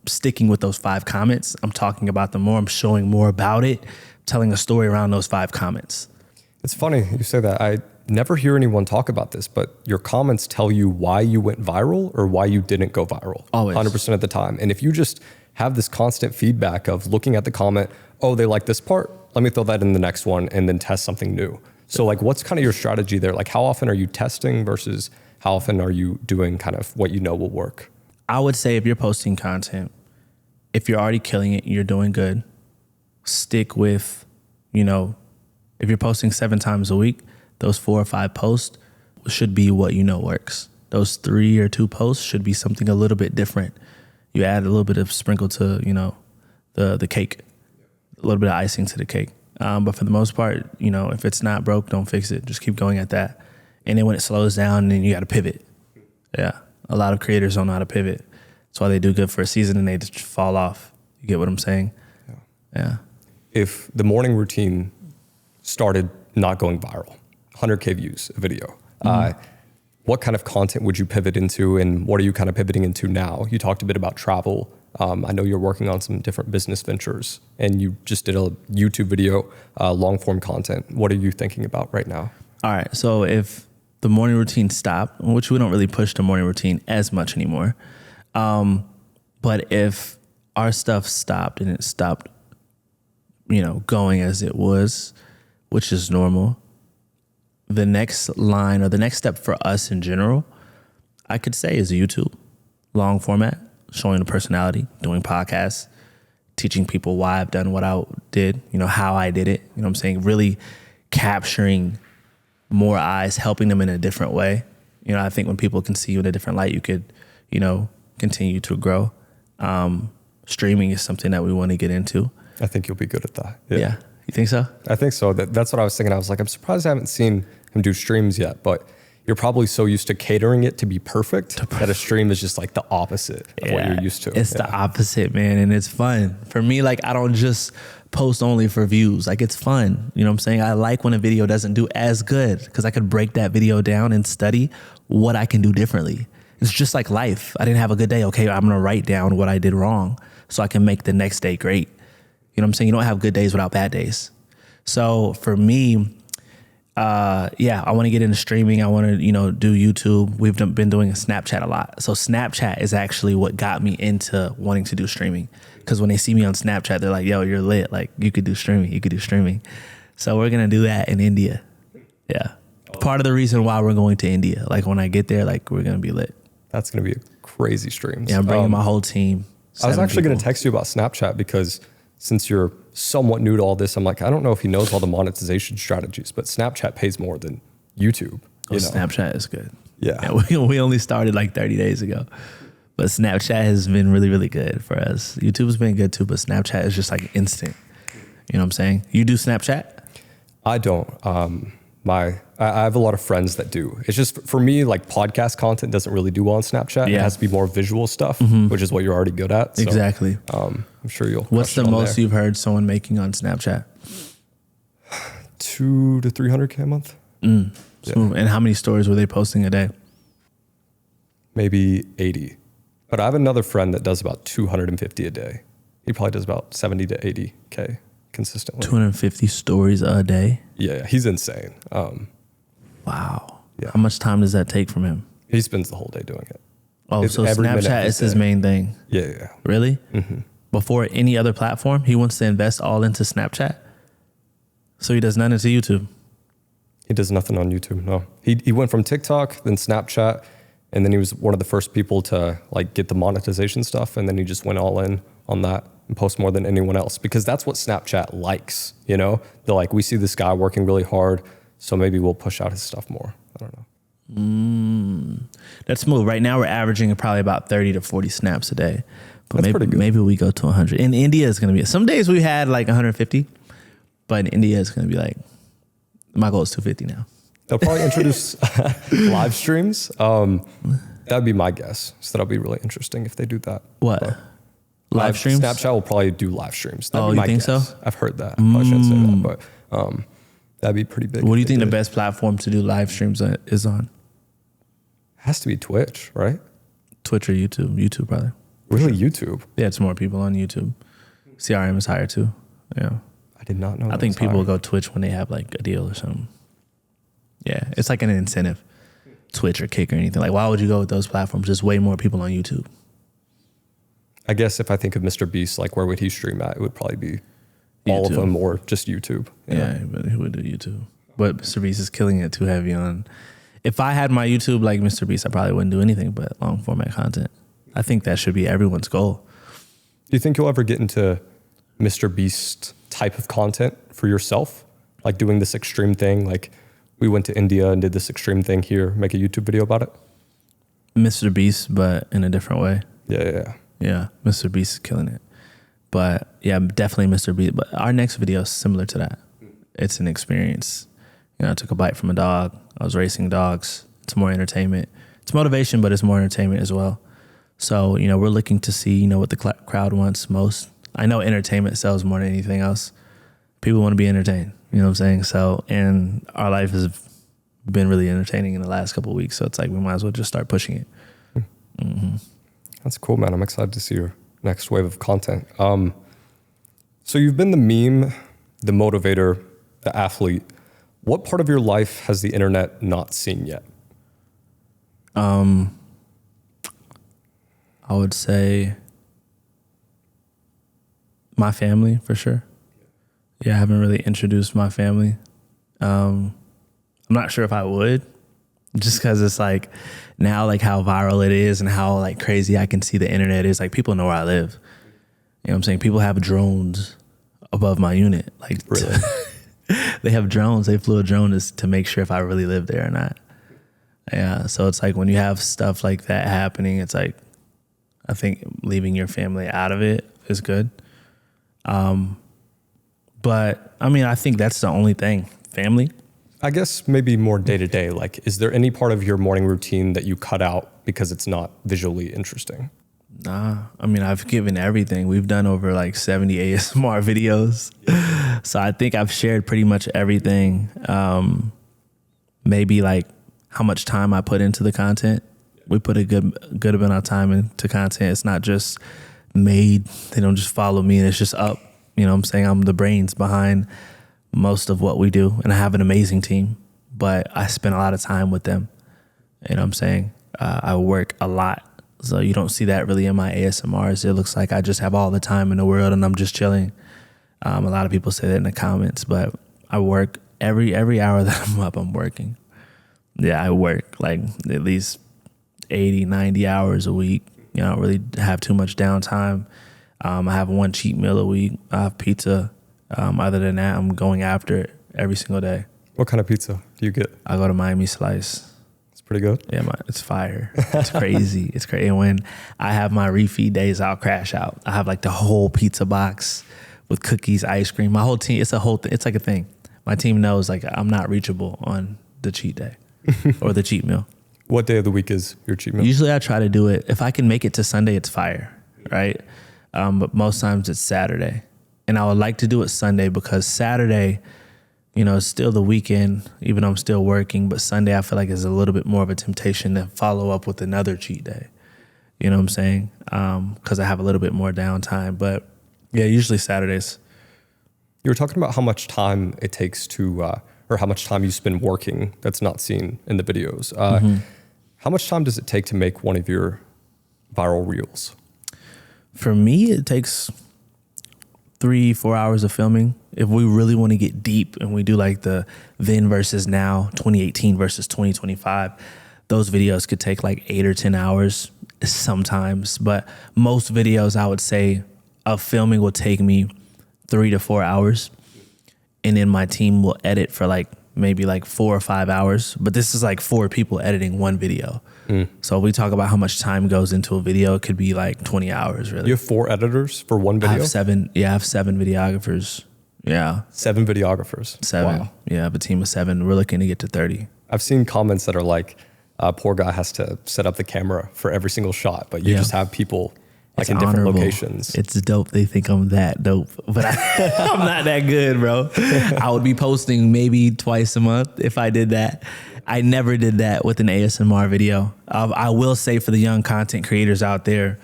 sticking with those 5 comments. I'm talking about them more. I'm showing more about it, telling a story around those 5 comments. It's funny you say that. I never hear anyone talk about this, but your comments tell you why you went viral or why you didn't go viral. Always. 100% of the time. And if you just have this constant feedback of looking at the comment, oh, they like this part, let me throw that in the next one and then test something new. So like, what's kind of your strategy there? Like, how often are you testing versus how often are you doing kind of what you know will work? I would say if you're posting content, if you're already killing it, you're doing good, stick with, you know, if you're posting 7 times a week, those 4 or 5 posts should be what you know works. Those 3 or 2 posts should be something a little bit different. You add a little bit of sprinkle to, you know, the cake, a little bit of icing to the cake. But for the most part, you know, if it's not broke, don't fix it. Just keep going at that. And then when it slows down, then you got to pivot. Yeah. A lot of creators don't know how to pivot. That's why they do good for a season and they just fall off. You get what I'm saying? Yeah. If the morning routine started not going viral, 100K views a video, what kind of content would you pivot into, and what are you kind of pivoting into now? You talked a bit about travel. I know you're working on some different business ventures, and you just did a YouTube video, long form content. What are you thinking about right now? All right. So if the morning routine stopped, which we don't really push the morning routine as much anymore, but if our stuff stopped and it stopped, you know, going as it was, which is normal, the next line or the next step for us in general, I could say, is YouTube, long format, showing the personality, doing podcasts, teaching people why I've done what I did, how I did it, what I'm saying? Really capturing more eyes, helping them in a different way. I think when people can see you in a different light, you could, continue to grow. Streaming is something that we want to get into. I think you'll be good at that. Yeah. You think so? I think so. That's what I was thinking. I was like, I'm surprised I haven't seen him do streams yet, but you're probably so used to catering it to be perfect that a stream is just like the opposite of what you're used to. It's the opposite, man. And it's fun. For me, like, I don't just post only for views. Like, it's fun. You know what I'm saying? I like when a video doesn't do as good because I could break that video down and study what I can do differently. It's just like life. I didn't have a good day. Okay, I'm going to write down what I did wrong so I can make the next day great. You know what I'm saying? You don't have good days without bad days. So for me, I want to get into streaming. I want to, do YouTube. We've been doing Snapchat a lot. So Snapchat is actually what got me into wanting to do streaming. Because when they see me on Snapchat, they're like, yo, you're lit. Like, you could do streaming. So we're going to do that in India. Yeah. Part of the reason why we're going to India. Like, when I get there, like, we're going to be lit. That's going to be a crazy stream. Yeah, I'm bringing my whole team. I was actually going to text you about Snapchat because since you're somewhat new to all this, I'm like, I don't know if he knows all the monetization strategies, but Snapchat pays more than YouTube. Snapchat is good. Yeah. We only started like 30 days ago, but Snapchat has been really, really good for us. YouTube's been good too, but Snapchat is just like instant. You know what I'm saying? You do Snapchat? I don't. I have a lot of friends that do. It's just, for me, like, podcast content doesn't really do well on Snapchat. Yeah. It has to be more visual stuff, which is what you're already good at. So, exactly. I'm sure you'll. What's the most you've heard someone making on Snapchat? 200 to 300K a month. Smooth. And how many stories were they posting a day? Maybe 80. But I have another friend that does about 250 a day. He probably does about 70 to 80K consistently. 250 stories a day? Yeah, he's insane. Wow. Yeah. How much time does that take from him? He spends the whole day doing it. Oh, so Snapchat is his main thing? Yeah. Really? Mm-hmm. Before any other platform, he wants to invest all into Snapchat? So he does none into YouTube? He does nothing on YouTube, no. He went from TikTok, then Snapchat, and then he was one of the first people to, like, get the monetization stuff, and then he just went all in on that and post more than anyone else, because that's what Snapchat likes, They're like, we see this guy working really hard, so maybe we'll push out his stuff more. I don't know. That's smooth. Right now we're averaging probably about 30 to 40 snaps a day. But that's pretty good. Maybe we go to 100. In India, it's going to be, some days we had like 150, but in India, it's going to be like, my goal is 250 now. They'll probably introduce live streams. That'd be my guess. So that'll be really interesting if they do that. What? But live streams? Snapchat will probably do live streams. That'd be you my think guess. so? I've heard that. I shouldn't say that, but that'd be pretty big. What do you think the best platform to do live streams is on? Has to be Twitch, right? Twitch or YouTube? YouTube, probably. Really, YouTube? Yeah, it's more people on YouTube. CRM is higher too. Yeah. I did not know. I think people will go Twitch when they have like a deal or something. Yeah, it's like an incentive. Twitch or Kick or anything. Like, why would you go with those platforms? There's way more people on YouTube. I guess if I think of Mr. Beast, like, where would he stream at? It would probably be all of them or just YouTube. Yeah, but he would do YouTube. But Mr. Beast is killing it too heavy on. If I had my YouTube like Mr. Beast, I probably wouldn't do anything but long format content. I think that should be everyone's goal. Do you think you'll ever get into Mr. Beast type of content for yourself? Like doing this extreme thing? Like, we went to India and did this extreme thing here, make a YouTube video about it? Mr. Beast, but in a different way. Yeah. Mr. Beast is killing it. But yeah, definitely Mr. Beast. But our next video is similar to that. It's an experience. I took a bite from a dog. I was racing dogs. It's more entertainment. It's motivation, but it's more entertainment as well. So, we're looking to see, what the crowd wants most. I know entertainment sells more than anything else. People want to be entertained. You know what I'm saying? So, and our life has been really entertaining in the last couple of weeks. So it's like, we might as well just start pushing it. Mm-hmm. That's cool, man. I'm excited to see your next wave of content. So you've been the meme, the motivator, the athlete. What part of your life has the internet not seen yet? I would say my family, for sure. Yeah, I haven't really introduced my family. I'm not sure if I would, just because it's like now, like how viral it is and how like crazy I can see the internet is. Like, people know where I live. You know what I'm saying? People have drones above my unit. Like, Really? they have drones. They flew a drone to make sure if I really live there or not. Yeah. So it's like when you have stuff like that happening, it's like, I think leaving your family out of it is good. But I mean, I think that's the only thing. Family. I guess maybe more day to day. Like, is there any part of your morning routine that you cut out because it's not visually interesting? Nah, I mean, I've given everything. We've done over like 70 ASMR videos. So I think I've shared pretty much everything. Maybe like how much time I put into the content. We put a good amount of time into content. It's not just made. They don't just follow me and it's just up. You know what I'm saying? I'm the brains behind most of what we do. And I have an amazing team, but I spend a lot of time with them. You know what I'm saying? I work a lot. So you don't see that really in my ASMRs. It looks like I just have all the time in the world and I'm just chilling. A lot of people say that in the comments, but I work every hour that I'm up, I'm working. Yeah, I work like at least 80, 90 hours a week. You know, I don't really have too much downtime. I have one cheat meal a week. I have pizza. Other than that, I'm going after it every single day. What kind of pizza do you get? I go to Miami Slice. Pretty good. Yeah, it's fire. It's crazy. It's crazy. And when I have my refeed days, I'll crash out. I have like the whole pizza box with cookies, ice cream. My whole team, it's a whole thing. It's like a thing. My team knows like I'm not reachable on the cheat day or the cheat meal. What day of the week is your cheat meal? Usually I try to do it. If I can make it to Sunday, it's fire, right? But most times it's Saturday. And I would like to do it Sunday because Saturday, you know, it's still the weekend, even though I'm still working, but Sunday I feel like is a little bit more of a temptation to follow up with another cheat day. You know what I'm saying? Because I have a little bit more downtime. But yeah, usually Saturdays. You were talking about how much time it takes to, or how much time you spend working that's not seen in the videos. How much time does it take to make one of your viral reels? For me, it takes 3-4 hours of filming. If we really want to get deep and we do like the then versus now, 2018 versus 2025, those videos could take like 8 or 10 hours sometimes. But most videos, I would say, of filming will take me 3 to 4 hours. And then my team will edit for like maybe like 4 or 5 hours. But this is like 4 people editing one video. So if we talk about how much time goes into a video, it could be like 20 hours really. You have 4 editors for one video? I have 7. Yeah, I have 7 videographers. Yeah. 7 videographers. 7. Wow. Yeah, I have a team of 7. We're looking to get to 30. I've seen comments that are like, poor guy has to set up the camera for every single shot, but you just have people like in different locations. It's dope. They think I'm that dope, but I'm not that good, bro. I would be posting maybe twice a month if I did that. I never did that with an ASMR video. I will say for the young content creators out there,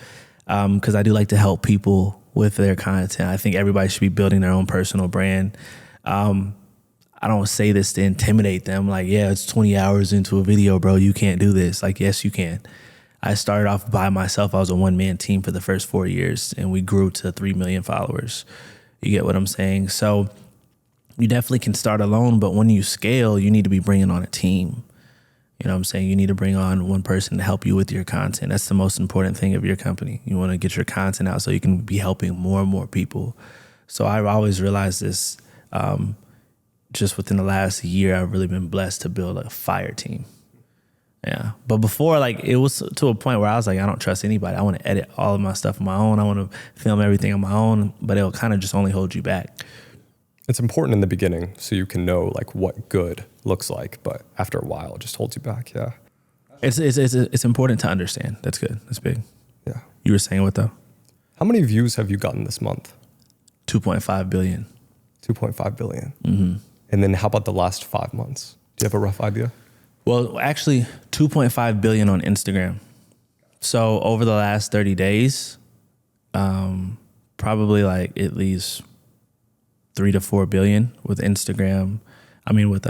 because I do like to help people with their content. I think everybody should be building their own personal brand. I don't say this to intimidate them. Like, yeah, it's 20 hours into a video, bro. You can't do this. Like, yes, you can. I started off by myself. I was a one-man team for the first 4 years, and we grew to 3 million followers. You get what I'm saying? So you definitely can start alone, but when you scale, you need to be bringing on a team. You know what I'm saying? You need to bring on one person to help you with your content. That's the most important thing of your company. You want to get your content out so you can be helping more and more people. So I've always realized this. Just within the last year, I've really been blessed to build a fire team. Yeah. But before, like, it was to a point where I was like, I don't trust anybody. I want to edit all of my stuff on my own. I want to film everything on my own, but it'll kind of just only hold you back. It's important in the beginning so you can know like what good looks like, but after a while it just holds you back. Yeah. It's important to understand. That's good. That's big. Yeah. You were saying what though? How many views have you gotten this month? 2.5 billion. 2.5 billion. Mm-hmm. And then how about the last 5 months? Do you have a rough idea? Well, actually 2.5 billion on Instagram. So over the last 30 days, probably like at least 3 to 4 billion with Instagram. I mean, with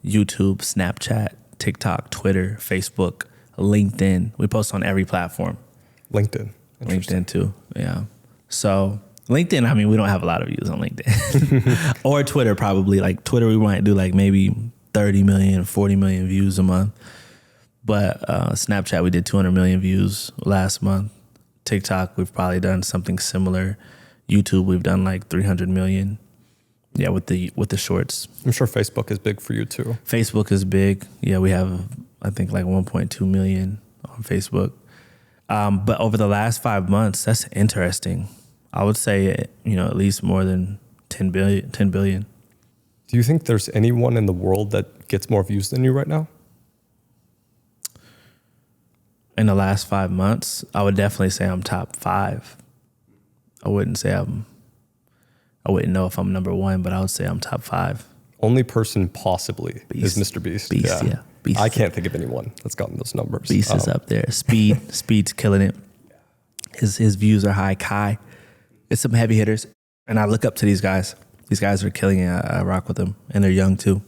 YouTube, Snapchat, TikTok, Twitter, Facebook, LinkedIn. We post on every platform. LinkedIn too. Yeah. So LinkedIn, I mean, we don't have a lot of views on LinkedIn or Twitter. Probably like Twitter, we might do like maybe 30 million, 40 million views a month. But Snapchat, we did 200 million views last month. TikTok, we've probably done something similar. YouTube, we've done like 300 million. Yeah, with the shorts. I'm sure Facebook is big for you too. Facebook is big. Yeah, we have, I think, like 1.2 million on Facebook. But over the last 5 months, that's interesting. I would say, at least more than 10 billion. Do you think there's anyone in the world that gets more views than you right now? In the last 5 months, I would definitely say I'm top 5. I wouldn't know if I'm number 1, but I would say I'm top 5. Only person possibly is Mr. Beast. Beast, yeah. Beast. I can't think of anyone that's gotten those numbers. Beast is up there. Speed's killing it. His views are high. Kai, it's some heavy hitters. And I look up to these guys. These guys are killing it. I rock with them. And they're young too.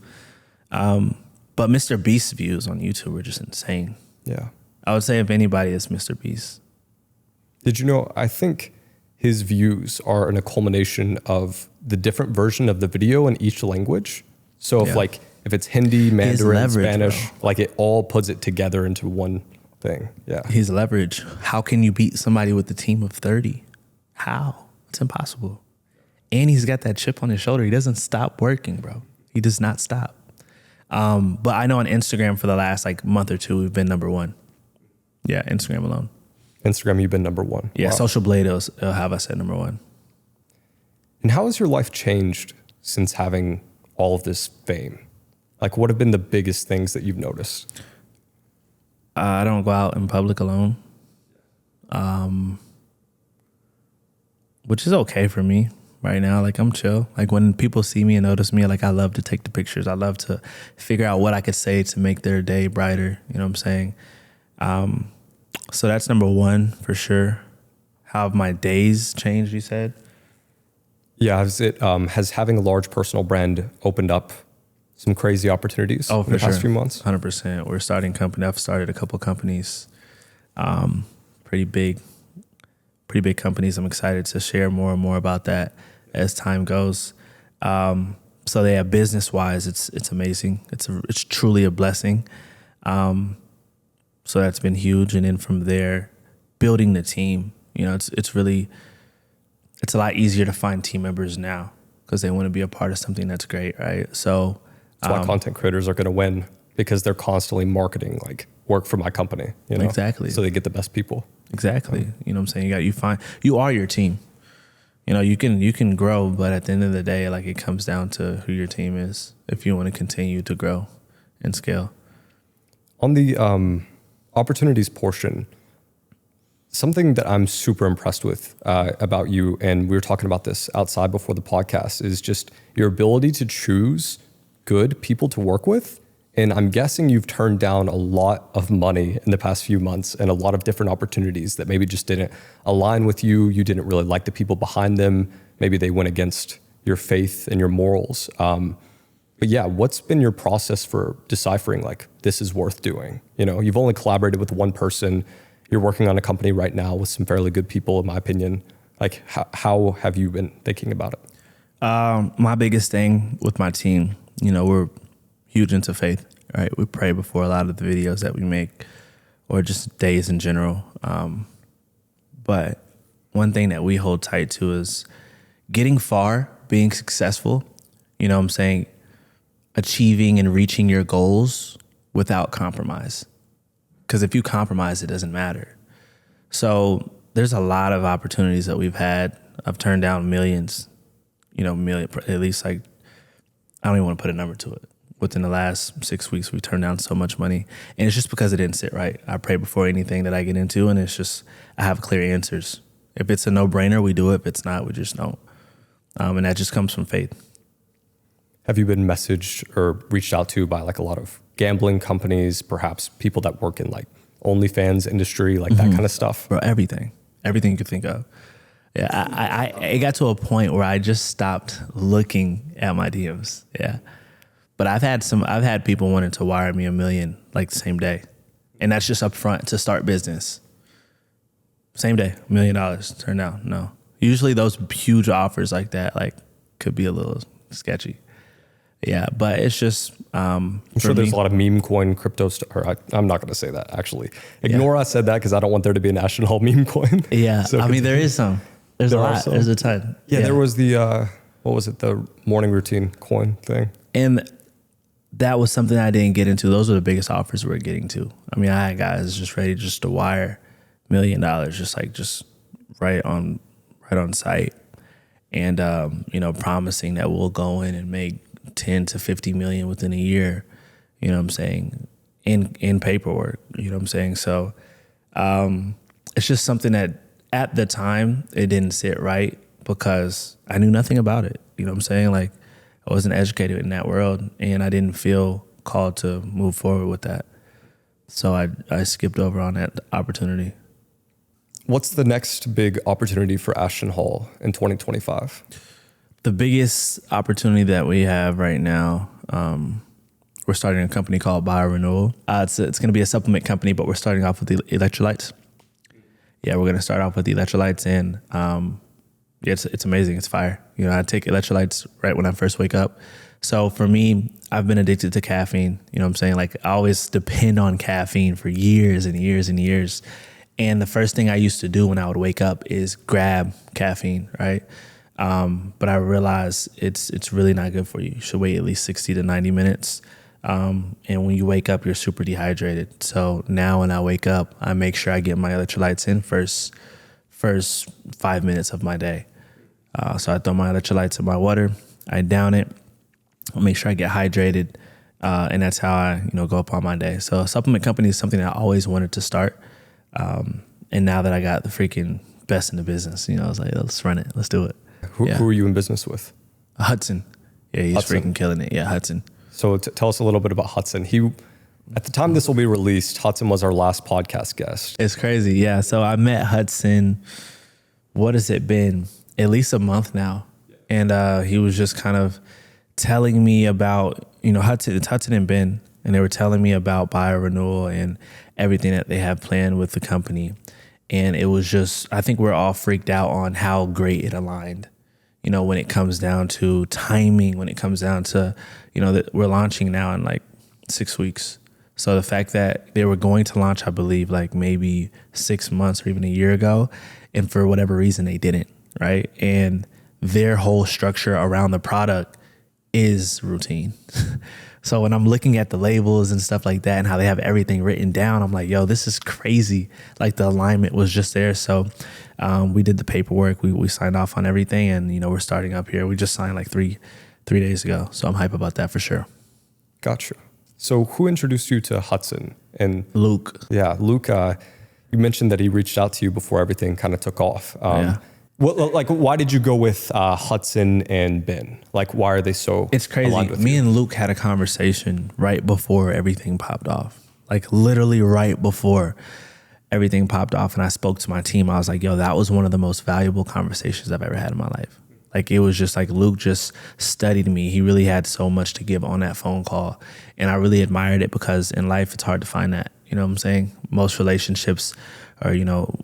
But Mr. Beast's views on YouTube are just insane. Yeah. I would say if anybody, it's Mr. Beast. Did you know, I think his views are in a culmination of the different version of the video in each language. So if it's Hindi, Mandarin, Spanish, bro. Like it all puts it together into one thing. Yeah. His leverage. How can you beat somebody with a team of 30? How? It's impossible. And he's got that chip on his shoulder. He doesn't stop working, bro. He does not stop. But I know on Instagram for the last month or two, we've been number 1. Yeah, Instagram alone. Instagram, you've been number 1. Yeah, Wow. Social Blade will have us at number 1. And how has your life changed since having all of this fame? Like, what have been the biggest things that you've noticed? I don't go out in public alone, which is okay for me right now. Like, I'm chill. Like, when people see me and notice me, I love to take the pictures. I love to figure out what I could say to make their day brighter. You know what I'm saying? So that's number 1 for sure. How have my days changed, you said? Yeah, has having a large personal brand opened up some crazy opportunities in the past few months? 100%. We're starting company. I've started a couple companies, pretty big companies. I'm excited to share more and more about that as time goes. So yeah, business-wise, it's amazing. It's truly a blessing. So that's been huge. And then from there, building the team, it's a lot easier to find team members now because they want to be a part of something that's great, right? So that's why content creators are going to win, because they're constantly marketing, work for my company, Exactly. So they get the best people. Exactly. You know what I'm saying? You are your team. You can grow, but at the end of the day, it comes down to who your team is if you want to continue to grow and scale. On the opportunities portion, something that I'm super impressed with about you, and we were talking about this outside before the podcast, is just your ability to choose good people to work with. And I'm guessing you've turned down a lot of money in the past few months and a lot of different opportunities that maybe just didn't align with you. You didn't really like the people behind them. Maybe they went against your faith and your morals. But yeah, what's been your process for deciphering this is worth doing? You've only collaborated with one person. You're working on a company right now with some fairly good people, in my opinion. How have you been thinking about it? My biggest thing with my team, we're huge into faith, right? We pray before a lot of the videos that we make, or just days in general. But one thing that we hold tight to is getting far, being successful, achieving and reaching your goals without compromise. Because if you compromise, it doesn't matter. So there's a lot of opportunities that we've had. I've turned down millions, at least I don't even want to put a number to it. Within the last 6 weeks, we've turned down so much money. And it's just because it didn't sit right. I pray before anything that I get into, and it's just, I have clear answers. If it's a no-brainer, we do it. If it's not, we just don't. And that just comes from faith. Have you been messaged or reached out to by a lot of gambling companies, perhaps people that work in OnlyFans industry, that kind of stuff? Bro, everything you could think of. Yeah, it got to a point where I just stopped looking at my DMs. Yeah. But I've had people wanting to wire me $1 million the same day. And that's just up front to start business. Same day, $1 million turned down. No. Usually those huge offers like that, could be a little sketchy. Yeah, but it's just I'm sure there's a lot of meme coin crypto stuff. I'm not going to say that, actually. Ignore I said that because I don't want there to be a national meme coin. Yeah, So there is some. There's a lot. There's a ton. Yeah, there was the what was it? The morning routine coin thing. And that was something I didn't get into. Those are the biggest offers we're getting to. I mean, I had guys just ready just to wire $1 million, just right on site. And, promising that we'll go in and make 10 to 50 million within a year, you know what I'm saying, in paperwork, you know what I'm saying? So it's just something that at the time it didn't sit right because I knew nothing about it, you know what I'm saying? Like I wasn't educated in that world and I didn't feel called to move forward with that. So I skipped over on that opportunity. What's the next big opportunity for Ashton Hall in 2025? The biggest opportunity that we have right now, we're starting a company called BioRenewal. It's going to be a supplement company, but we're starting off with the electrolytes. Yeah, we're going to start off with the electrolytes, and it's amazing. It's fire. You know, I take electrolytes right when I first wake up. So for me, I've been addicted to caffeine. You know what I'm saying? Like I always depend on caffeine for years and years and years. And the first thing I used to do when I would wake up is grab caffeine, right? But I realized it's really not good for you. You should wait at least 60 to 90 minutes. And when you wake up, you're super dehydrated. So now when I wake up, I make sure I get my electrolytes in first 5 minutes of my day. So I throw my electrolytes in my water, I down it, I make sure I get hydrated, and that's how I go upon my day. So a supplement company is something that I always wanted to start. And now that I got the freaking best in the business, I was like, let's run it. Let's do it. Who are you in business with? Hudson. Yeah, he's Hudson. freaking killing it. Yeah, Hudson. So tell us a little bit about Hudson. At the time this will be released, Hudson was our last podcast guest. It's crazy. Yeah. So I met Hudson, what has it been? At least a month now. And he was just kind of telling me about, Hudson and Ben, and they were telling me about BioRenewal and everything that they have planned with the company. And it was just, I think we're all freaked out on how great it aligned, when it comes down to timing, when it comes down to, that we're launching now in like 6 weeks. So the fact that they were going to launch, I believe, like maybe 6 months or even a year ago, and for whatever reason they didn't, right? And their whole structure around the product is routine. So when I'm looking at the labels and stuff like that and how they have everything written down, I'm like, yo, this is crazy. Like the alignment was just there. So we did the paperwork. We signed off on everything, and, we're starting up here. We just signed like three days ago. So I'm hype about that for sure. Gotcha. So who introduced you to Hudson? And Luke. Yeah, Luke, you mentioned that he reached out to you before everything kind of took off. Yeah. Why did you go with Hudson and Ben? Like, why are they so It's crazy. aligned with Me you? and Luke had a conversation right before everything popped off. Like literally right before everything popped off. And I spoke to my team. I was like, yo, that was one of the most valuable conversations I've ever had in my life. Like it was just like Luke just studied me. He really had so much to give on that phone call. And I really admired it because in life, it's hard to find that. You know what I'm saying? Most relationships or,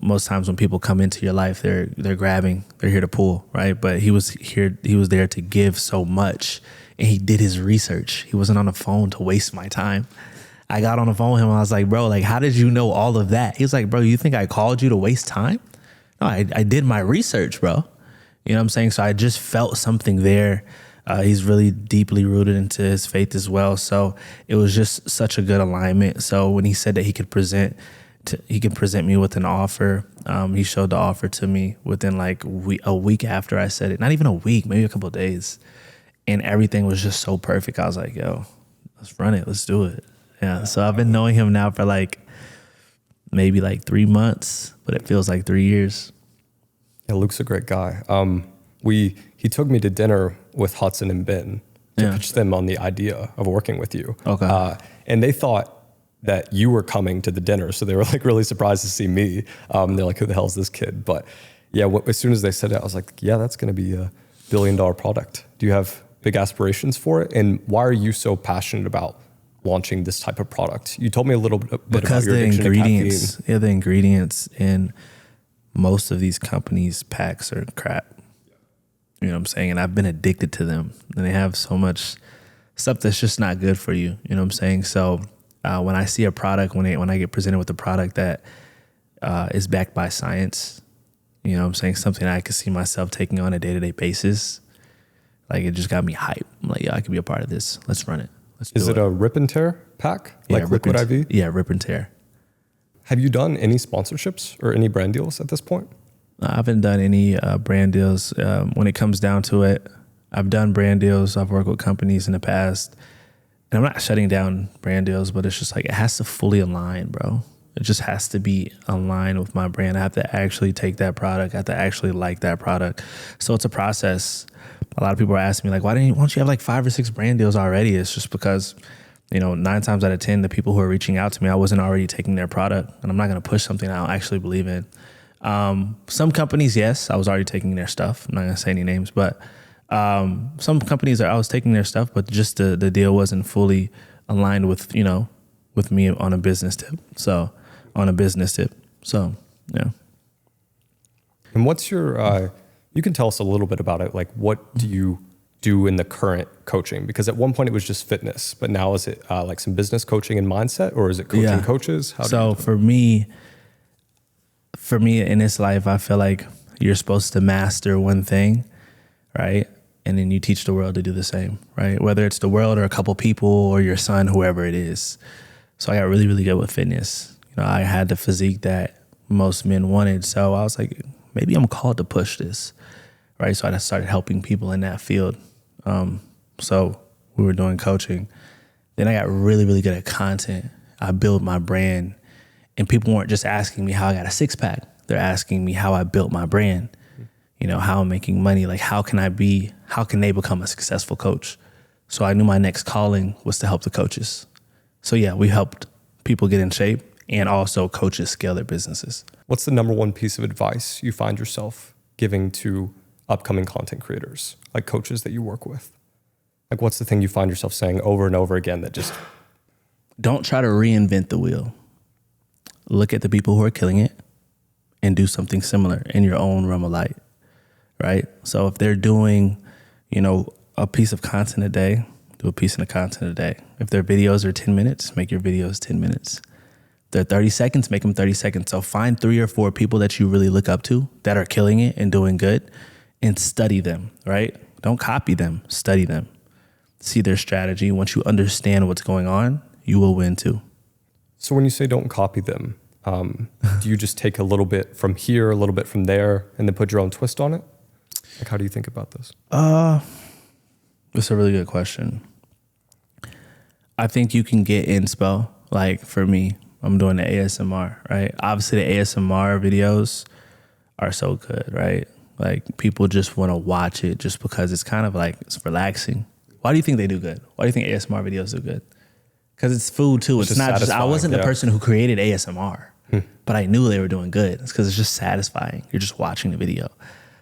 most times when people come into your life, they're grabbing, they're here to pull, right? But he was there to give so much, and he did his research. He wasn't on the phone to waste my time. I got on the phone with him and I was like, bro, like, how did you know all of that? He was like, bro, you think I called you to waste time? No, I did my research, bro. You know what I'm saying? So I just felt something there. He's really deeply rooted into his faith as well. So it was just such a good alignment. So when he said that he could present me with an offer, he showed the offer to me within like a week after I said it. Not even a week, maybe a couple of days. And everything was just so perfect. I was like, yo, let's run it. Let's do it. Yeah. So I've been knowing him now for like maybe like 3 months, but it feels like 3 years. Yeah, Luke's a great guy. He took me to dinner with Hudson and Ben to pitch them on the idea of working with you. Okay. And they thought that you were coming to the dinner, so they were like really surprised to see me. They're like, who the hell is this kid? But yeah, as soon as they said it, I was like, yeah, that's going to be $1 billion product. Do you have big aspirations for it? And why are you so passionate about launching this type of product? You told me a little bit because about your addiction to caffeine. Yeah, the ingredients in most of these companies' packs are crap. You know what I'm saying? And I've been addicted to them. And they have so much stuff that's just not good for you. You know what I'm saying? So when I see a product, when I get presented with a product that is backed by science, you know what I'm saying? Something I could see myself taking on a day-to-day basis, Like it just got me hyped. I'm like, yeah, I could be a part of this. Let's run it. Let's do it. Is it a rip and tear pack? Like Liquid IV? Yeah, rip and tear. Have you done any sponsorships or any brand deals at this point? I haven't done any brand deals. When it comes down to it, I've done brand deals. I've worked with companies in the past. And I'm not shutting down brand deals, but it's just like it has to fully align, bro. It just has to be aligned with my brand. I have to actually take that product. I have to actually like that product. So it's a process. A lot of people are asking me, like, why don't you have like 5 or 6 brand deals already? It's just because, 9 times out of 10, the people who are reaching out to me, I wasn't already taking their product. And I'm not going to push something I don't actually believe in. Some companies, yes, I was already taking their stuff. I'm not going to say any names, but some companies I was taking their stuff, but just the deal wasn't fully aligned with, with me on a business tip. So, yeah. And what's your, you can tell us a little bit about it. Like, what do you do in the current coaching? Because at one point it was just fitness, but now is it like some business coaching and mindset, or is it coaching coaches? So for me in this life, I feel like you're supposed to master one thing, right? And then you teach the world to do the same, right? Whether it's the world or a couple people or your son, whoever it is. So I got really, really good with fitness. I had the physique that most men wanted. So I was like, maybe I'm called to push this, right? So I just started helping people in that field. So we were doing coaching. Then I got really, really good at content. I built my brand, and people weren't just asking me how I got a 6-pack. They're asking me how I built my brand, how I'm making money. Like, how can they become a successful coach? So I knew my next calling was to help the coaches. So yeah, we helped people get in shape, and also coaches scale their businesses. What's the number one piece of advice you find yourself giving to upcoming content creators, like coaches that you work with? Like, what's the thing you find yourself saying over and over again that just... Don't try to reinvent the wheel. Look at the people who are killing it and do something similar in your own realm of light, right? So if they're doing, a piece of content a day, do a piece of content a day. If their videos are 10 minutes, make your videos 10 minutes. If they're 30 seconds, make them 30 seconds. So find 3 or 4 people that you really look up to that are killing it and doing good, and study them, right? Don't copy them, study them. See their strategy. Once you understand what's going on, you will win too. So when you say don't copy them, do you just take a little bit from here, a little bit from there, and then put your own twist on it? Like, how do you think about this? That's a really good question. I think you can get inspo. Like for me, I'm doing the ASMR, right? Obviously the ASMR videos are so good, right? Like people just want to watch it just because it's kind of like, it's relaxing. Why do you think they do good? Why do you think ASMR videos do good? Because it's food too. It's not just, I wasn't the person who created ASMR, but I knew they were doing good. It's because it's just satisfying. You're just watching the video.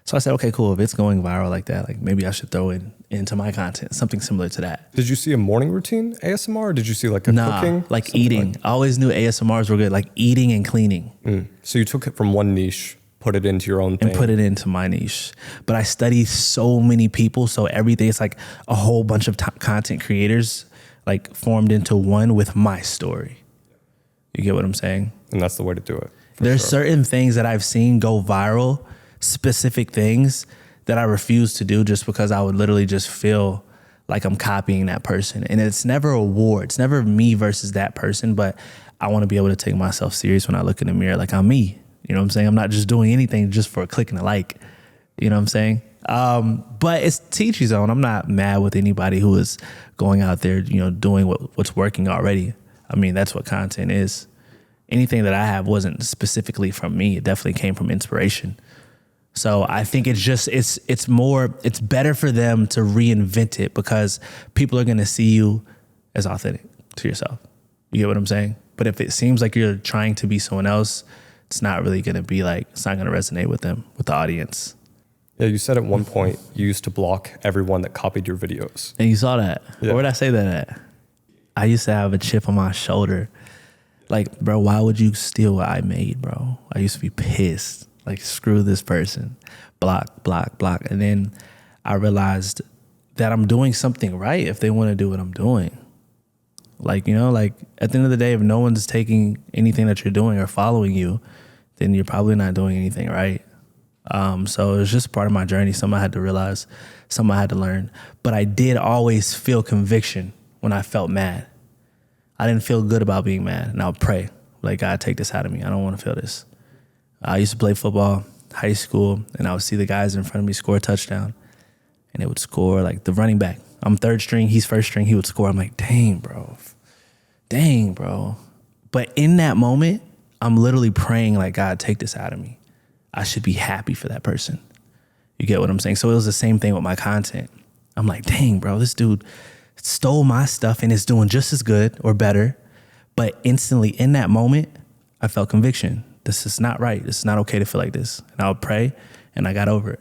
So I said, okay, cool. If it's going viral like that, like maybe I should throw it into my content, something similar to that. Did you see a morning routine ASMR? Or did you see like a cooking? Like eating. I always knew ASMRs were good, like eating and cleaning. So you took it from one niche, put it into your own thing. And put it into my niche. But I study so many people, so everything, it's like a whole bunch of content creators like formed into one with my story. You get what I'm saying? And that's the way to do it. There's certain things that I've seen go viral, specific things that I refuse to do just because I would literally just feel like I'm copying that person. And it's never a war. It's never me versus that person, but I want to be able to take myself serious when I look in the mirror like I'm me. You know what I'm saying? I'm not just doing anything just for a click and a like. You know what I'm saying? But it's teach your own. I'm not mad with anybody who is going out there, doing what's working already. I mean, that's what content is. Anything that I have wasn't specifically from me. It definitely came from inspiration. So I think it's better for them to reinvent it because people are going to see you as authentic to yourself. You get what I'm saying? But if it seems like you're trying to be someone else, it's not really going to be it's not going to resonate with them, with the audience. Yeah, you said at one point you used to block everyone that copied your videos. And you saw that. Yeah. Where did I say that at? I used to have a chip on my shoulder. Like, bro, why would you steal what I made, bro? I used to be pissed. Like, screw this person. Block, block, block. And then I realized that I'm doing something right if they want to do what I'm doing. Like, at the end of the day, if no one's taking anything that you're doing or following you, then you're probably not doing anything right. So it was just part of my journey. Something I had to realize, something I had to learn. But I did always feel conviction when I felt mad. I didn't feel good about being mad. And I would pray, like, God, take this out of me. I don't want to feel this. I used to play football, high school, and I would see the guys in front of me score a touchdown. And they would score, like, the running back. I'm third string, he's first string, he would score. I'm like, dang, bro. But in that moment, I'm literally praying, like, God, take this out of me. I should be happy for that person. You get what I'm saying? So it was the same thing with my content. I'm like, dang, bro, this dude stole my stuff and is doing just as good or better. But instantly in that moment, I felt conviction. This is not right. This is not okay to feel like this. And I would pray, and I got over it.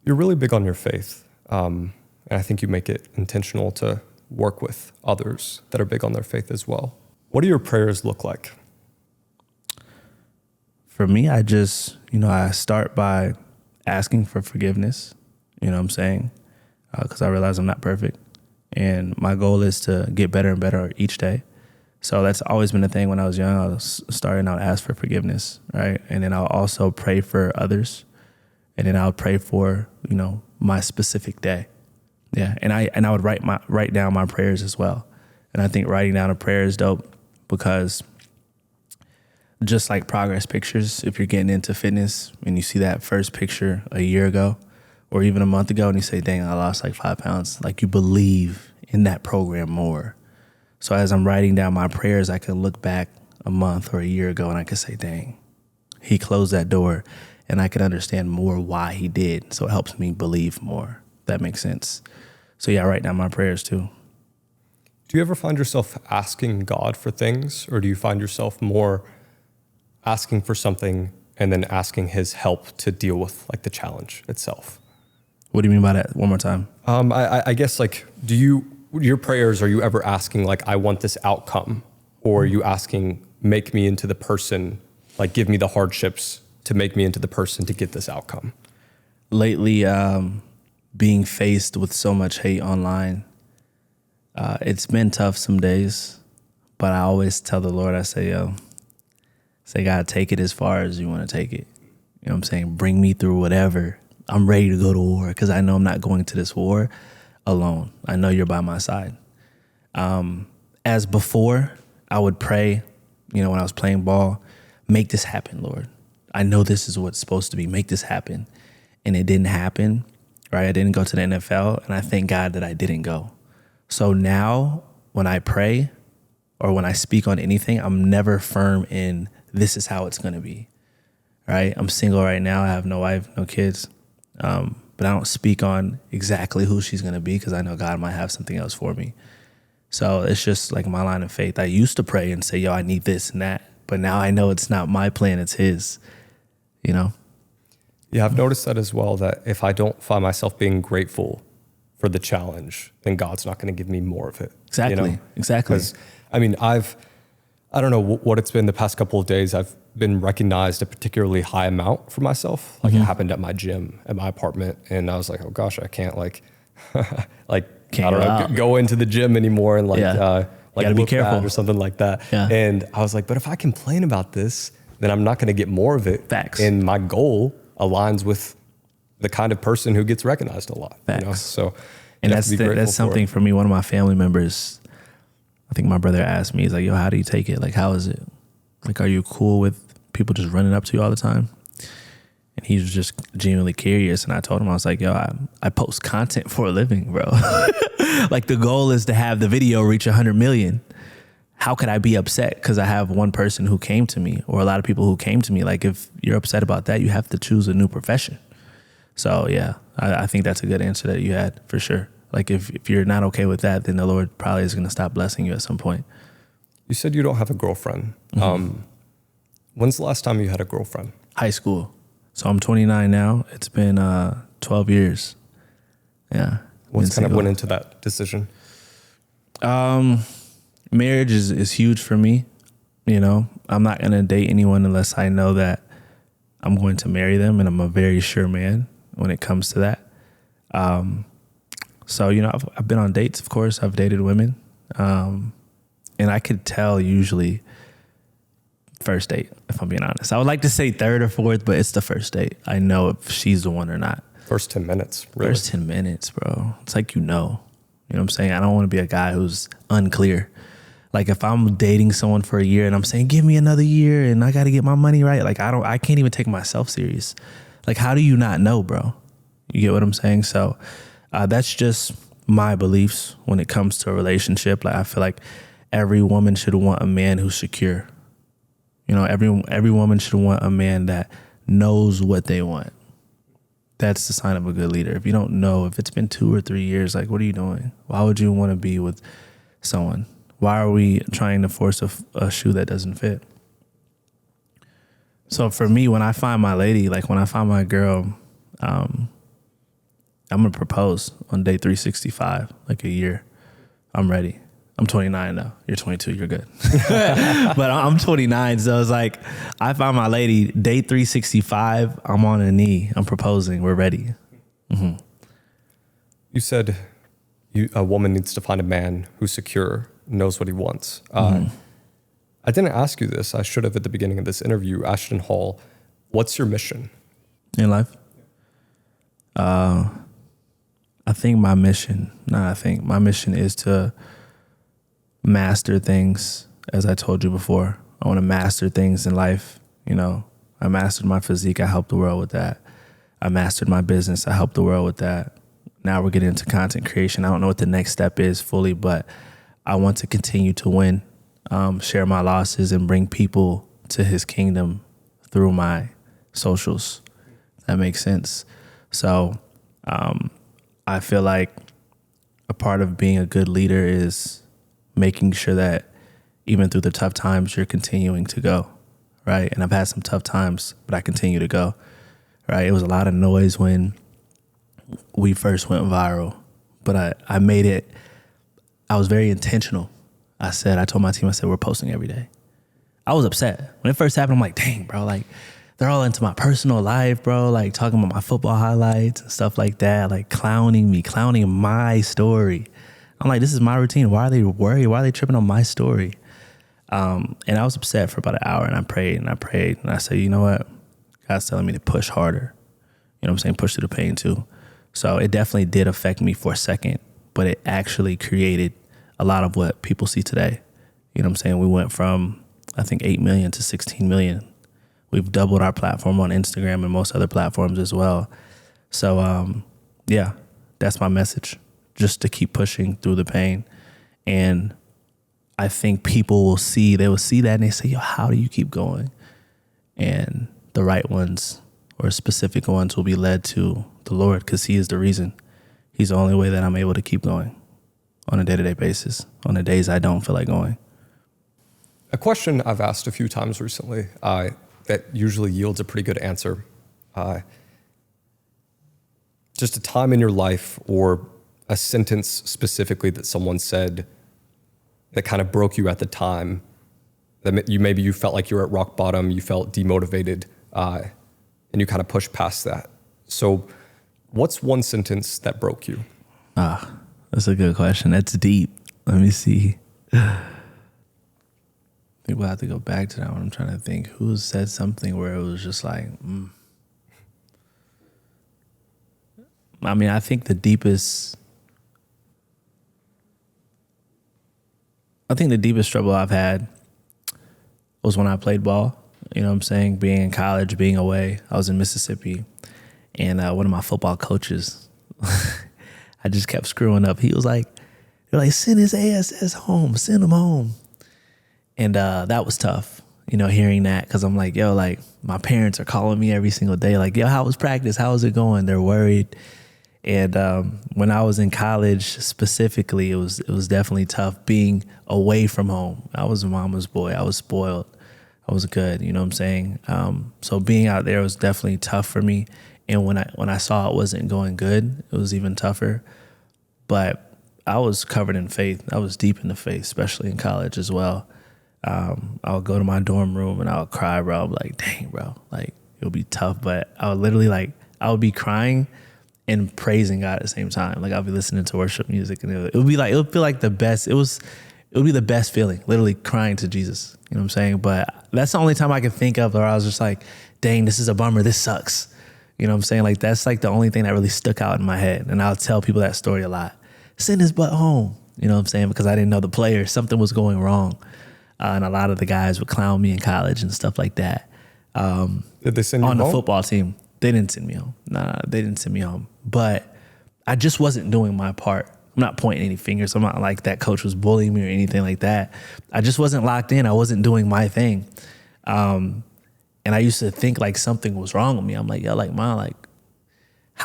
You're really big on your faith. And I think you make it intentional to work with others that are big on their faith as well. What do your prayers look like? For me, I just, I start by asking for forgiveness, you know what I'm saying? Because I realize I'm not perfect. And my goal is to get better and better each day. So that's always been the thing when I was young. I was starting out to ask for forgiveness, right? And then I'll also pray for others. And then I'll pray for, my specific day. Yeah, and I would write down my prayers as well. And I think writing down a prayer is dope because just like progress pictures, if you're getting into fitness and you see that first picture a year ago or even a month ago and you say, dang, I lost like 5 pounds, like you believe in that program more. So as I'm writing down my prayers, I can look back a month or a year ago and I can say, dang, he closed that door, and I can understand more why he did. So it helps me believe more. That makes sense. So yeah, I write down my prayers too. Do you ever find yourself asking God for things, or do you find yourself more asking for something and then asking his help to deal with like the challenge itself? What do you mean by that? One more time. I guess like, your prayers, are you ever asking like, I want this outcome, or are you asking, make me into the person, like give me the hardships to make me into the person to get this outcome? Lately, being faced with so much hate online, it's been tough some days, but I always tell the Lord, I say, God, take it as far as you want to take it. You know what I'm saying? Bring me through whatever. I'm ready to go to war because I know I'm not going to this war alone. I know you're by my side. As before, I would pray, when I was playing ball, make this happen, Lord. I know this is what's supposed to be. Make this happen. And it didn't happen, right? I didn't go to the NFL, and I thank God that I didn't go. So now when I pray or when I speak on anything, I'm never firm in this is how it's going to be, right? I'm single right now. I have no wife, no kids. But I don't speak on exactly who she's going to be because I know God might have something else for me. So it's just like my line of faith. I used to pray and say, I need this and that. But now I know it's not my plan, it's his, Yeah, I've noticed that as well, that if I don't find myself being grateful for the challenge, then God's not going to give me more of it. Exactly. Because, I don't know what it's been the past couple of days. I've been recognized a particularly high amount for myself. Like it happened at my gym, at my apartment. And I was like, oh gosh, I can't go into the gym anymore and look be careful bad or something like that. Yeah. And I was like, but if I complain about this, then I'm not going to get more of it. Facts. And my goal aligns with the kind of person who gets recognized a lot. Facts. So, and that's something for me. One of my family members, I think my brother asked me, he's like, how do you take it? Like, how is it? Like, are you cool with people just running up to you all the time? And he was just genuinely curious. And I told him, I was like, I post content for a living, bro. Like the goal is to have the video reach 100 million. How could I be upset because I have one person who came to me or a lot of people who came to me? Like if you're upset about that, you have to choose a new profession. So yeah, I think that's a good answer that you had for sure. Like if you're not okay with that, then the Lord probably is going to stop blessing you at some point. You said you don't have a girlfriend. Mm-hmm. When's the last time you had a girlfriend? High school. So I'm 29 now. It's been 12 years. Yeah. What kind of went into that decision? Marriage is huge for me. I'm not going to date anyone unless I know that I'm going to marry them, and I'm a very sure man when it comes to that. So, I've been on dates, of course. I've dated women. And I could tell usually First date, if I'm being honest. I would like to say third or fourth, but it's the first date. I know if she's the one or not. First 10 minutes, really. First 10 minutes, bro. It's like, you know what I'm saying? I don't want to be a guy who's unclear. Like if I'm dating someone for a year and I'm saying, give me another year and I got to get my money right. Like I can't even take myself serious. Like, how do you not know, bro? You get what I'm saying? So that's just my beliefs when it comes to a relationship. Like I feel like every woman should want a man who's secure. You know, every woman should want a man that knows what they want. That's the sign of a good leader. If you don't know, if it's been 2 or 3 years, like, what are you doing? Why would you want to be with someone? Why are we trying to force a shoe that doesn't fit? So for me, when I find my lady, like when I find my girl, I'm going to propose on day 365, like a year. I'm ready. I'm 29 now. You're 22. You're good. But I'm 29. So it's like, I found my lady, day 365. I'm on a knee. I'm proposing. We're ready. Mm-hmm. You said a woman needs to find a man who's secure, knows what he wants. I didn't ask you this. I should have at the beginning of this interview. Ashton Hall, what's your mission in life? My mission is to master things. As I told you before, I want to master things in life. You know, I mastered my physique. I helped the world with that. I mastered my business. I helped the world with that. Now we're getting into content creation. I don't know what the next step is fully, but I want to continue to win, share my losses, and bring people to his kingdom through my socials. That makes sense. So I feel like a part of being a good leader is making sure that even through the tough times, you're continuing to go, right? And I've had some tough times, but I continue to go, right? It was a lot of noise when we first went viral, but I made it. I was very intentional. I told my team, we're posting every day. I was upset. When it first happened, I'm like, dang, bro, like they're all into my personal life, bro, like talking about my football highlights and stuff like that, like clowning my story. I'm like, this is my routine. Why are they worried? Why are they tripping on my story? And I was upset for about an hour, and I prayed. And I said, you know what? God's telling me to push harder. You know what I'm saying? Push through the pain too. So it definitely did affect me for a second, but it actually created a lot of what people see today. You know what I'm saying? We went from, I think, 8 million to 16 million. We've doubled our platform on Instagram and most other platforms as well. So, yeah, that's my message. Just to keep pushing through the pain. And I think people will see that and they say, yo, how do you keep going? And the right ones or specific ones will be led to the Lord, because he is the reason. He's the only way that I'm able to keep going on a day-to-day basis, on the days I don't feel like going. A question I've asked a few times recently that usually yields a pretty good answer. Just a time in your life or a sentence specifically that someone said that kind of broke you at the time, that you felt like you were at rock bottom, you felt demotivated, and you kind of pushed past that. So what's one sentence that broke you? That's a good question. That's deep. Let me see. I think we'll have to go back to that one. I'm trying to think who said something where it was just like, I mean, I think the deepest trouble I've had was when I played ball. You know what I'm saying? Being in college, being away. I was in Mississippi, and one of my football coaches, I just kept screwing up. He was like, they're like, send his ass home, send him home. And that was tough, hearing that, because I'm like, yo, like my parents are calling me every single day, like, yo, how was practice? How is it going? They're worried. And when I was in college specifically, it was definitely tough being away from home. I was a mama's boy. I was spoiled. I was good, you know what I'm saying? So being out there was definitely tough for me. And when I saw it wasn't going good, it was even tougher. But I was covered in faith. I was deep in the faith, especially in college as well. I would go to my dorm room and I would cry, bro. I'd be like, dang, bro, like it would be tough. But I would literally I would be crying and praising God at the same time. Like I'll be listening to worship music, and it would feel like the best. It was it would be the best feeling, literally crying to Jesus. You know what I'm saying? But that's the only time I can think of where I was just like, dang, this is a bummer. This sucks. You know what I'm saying? Like, that's like the only thing that really stuck out in my head. And I'll tell people that story a lot. Send his butt home. You know what I'm saying? Because I didn't know the player. Something was going wrong. And a lot of the guys would clown me in college and stuff like that. Did they send you on home? the football team? They didn't send me home. Nah, they didn't send me home. But I just wasn't doing my part. I'm not pointing any fingers. I'm not like that coach was bullying me or anything like that. I just wasn't locked in. I wasn't doing my thing. And I used to think like something was wrong with me. I'm like, yo, like, Mom, like,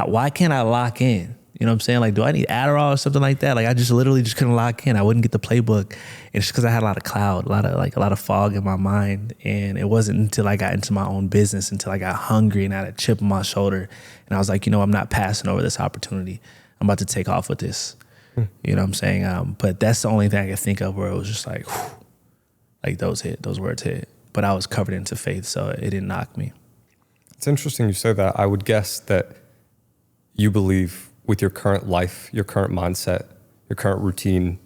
why can't I lock in? You know what I'm saying? Like, do I need Adderall or something like that? Like, I just literally just couldn't lock in. I wouldn't get the playbook. And it's just because I had a lot of cloud, a lot of fog in my mind. And it wasn't until I got into my own business, until I got hungry and I had a chip on my shoulder. And I was like, I'm not passing over this opportunity. I'm about to take off with this. You know what I'm saying? But that's the only thing I could think of where it was just like, whew, like those words hit. But I was covered into faith, so it didn't knock me. It's interesting you say that. I would guess that you believe with your current life, your current mindset, your current routine,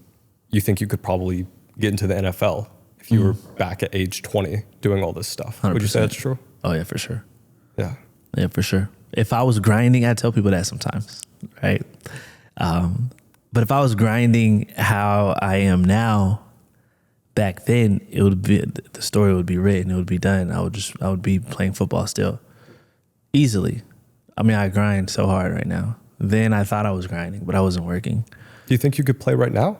you think you could probably get into the NFL if you were back at age 20 doing all this stuff. 100%. Would you say that's true? Oh, yeah, for sure. Yeah. Yeah, for sure. If I was grinding, I tell people that sometimes, right? But if I was grinding how I am now, back then, it would be, the story would be written, it would be done. I would be playing football still, easily. I mean, I grind so hard right now. Then I thought I was grinding, but I wasn't working. Do you think you could play right now?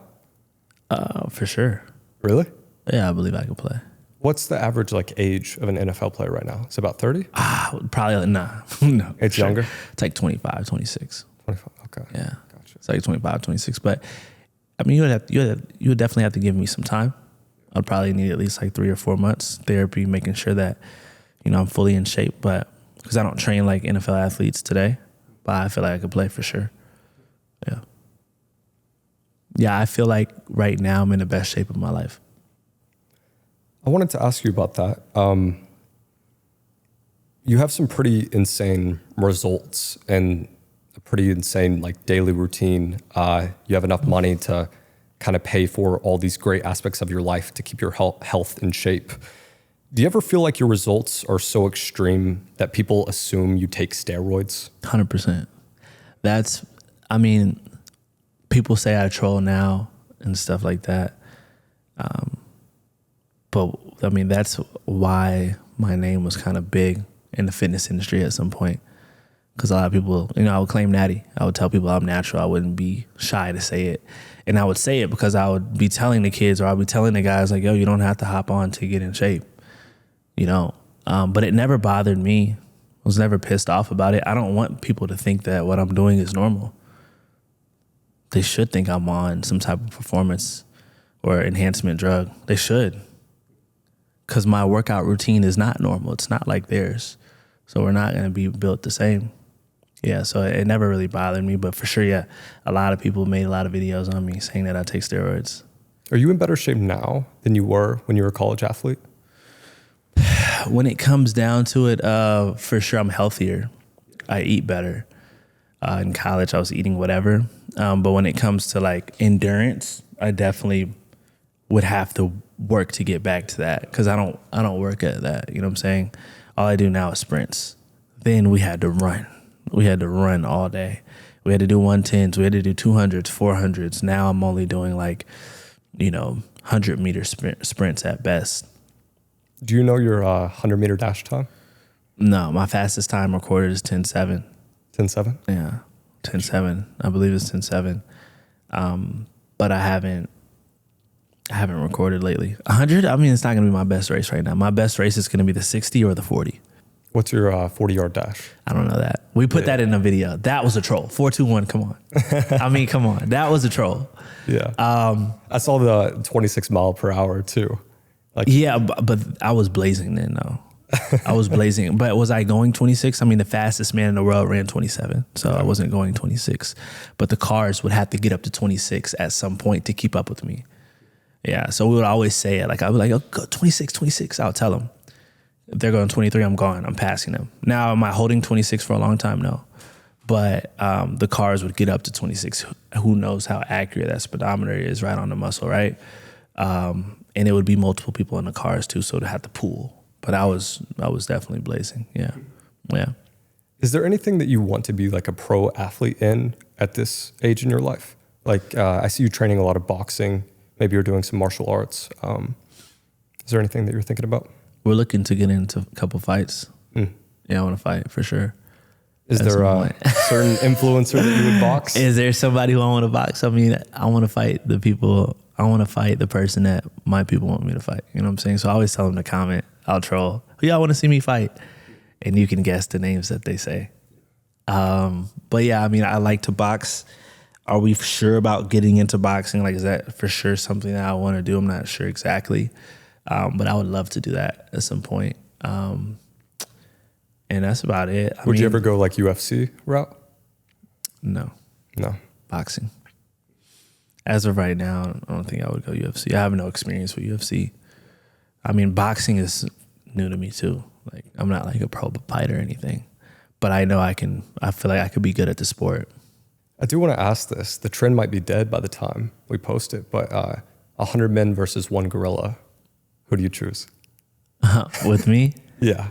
For sure. Really? Yeah, I believe I could play. What's the average like age of an NFL player right now? It's about 30? Probably, nah. No. It's sure. Younger? It's like 25, 26. 25, okay. Yeah. Gotcha. It's like 25, 26. But I mean, you would definitely have to give me some time. I'd probably need at least like 3 or 4 months therapy, making sure that, I'm fully in shape. But because I don't train like NFL athletes today, but I feel like I could play for sure. Yeah. Yeah, I feel like right now I'm in the best shape of my life. I wanted to ask you about that. You have some pretty insane results and a pretty insane like daily routine. You have enough money to kind of pay for all these great aspects of your life to keep your health in shape. Do you ever feel like your results are so extreme that people assume you take steroids? 100%. People say I troll now and stuff like that. But I mean, that's why my name was kind of big in the fitness industry at some point. Because a lot of people, I would claim Natty. I would tell people I'm natural. I wouldn't be shy to say it. And I would say it because I would be telling the kids, or I'd be telling the guys like, yo, you don't have to hop on to get in shape. But it never bothered me. I was never pissed off about it. I don't want people to think that what I'm doing is normal. They should think I'm on some type of performance or enhancement drug. They should. Because my workout routine is not normal. It's not like theirs. So we're not going to be built the same. Yeah, so it never really bothered me. But for sure, yeah, a lot of people made a lot of videos on me saying that I take steroids. Are you in better shape now than you were when you were a college athlete? When it comes down to it, for sure I'm healthier. I eat better. In college, I was eating whatever. But when it comes to like endurance, I definitely would have to work to get back to that, because I don't work at that. You know what I'm saying? All I do now is sprints. Then we had to run. We had to run all day. We had to do 110s. We had to do 200s, 400s. Now I'm only doing like, 100-meter sprints at best. Do you know your 100-meter dash time? No, my fastest time recorded is 10.7. 10.7? Yeah, 10.7. I believe it's 10.7. But I haven't recorded lately. 100, it's not going to be my best race right now. My best race is going to be the 60 or the 40. What's your 40-yard dash? I don't know that. We put that in a video. That was a troll. 4.21, come on. Come on. That was a troll. Yeah. I saw the 26 mile per hour too. Yeah, but I was blazing then though. I was blazing. But was I going 26? The fastest man in the world ran 27. So I wasn't going 26. But the cars would have to get up to 26 at some point to keep up with me. Yeah, so we would always say it. Like, I would be like, oh, go 26, 26. I'll tell them. If they're going 23, I'm gone. I'm passing them. Now, am I holding 26 for a long time? No. But the cars would get up to 26. Who knows how accurate that speedometer is right on the muscle, right? And it would be multiple people in the cars too, so to have the pool. But I was definitely blazing. Yeah. Yeah. Is there anything that you want to be like a pro athlete in at this age in your life? Like, I see you training a lot of boxing. Maybe you're doing some martial arts. Is there anything that you're thinking about? We're looking to get into a couple fights. Yeah, I want to fight for sure. Is there a certain influencer that you would box? Is there somebody who I want to box? I mean, I want to fight the people. I want to fight the person that my people want me to fight. You know what I'm saying? So I always tell them to comment. I'll troll. Who y'all want to see me fight? And you can guess the names that they say. But yeah, I mean, I like to box. Are we sure about getting into boxing? Like, is that for sure something that I want to do? I'm not sure exactly. But I would love to do that at some point. And that's about it. Would you ever go like UFC route? No. No. Boxing. As of right now, I don't think I would go UFC. I have no experience with UFC. I mean, boxing is new to me too. Like, I'm not like a pro fighter or anything, but I know I feel like I could be good at the sport. I do want to ask this. The trend might be dead by the time we post it, but 100 men versus one gorilla. Who do you choose? With me? Yeah.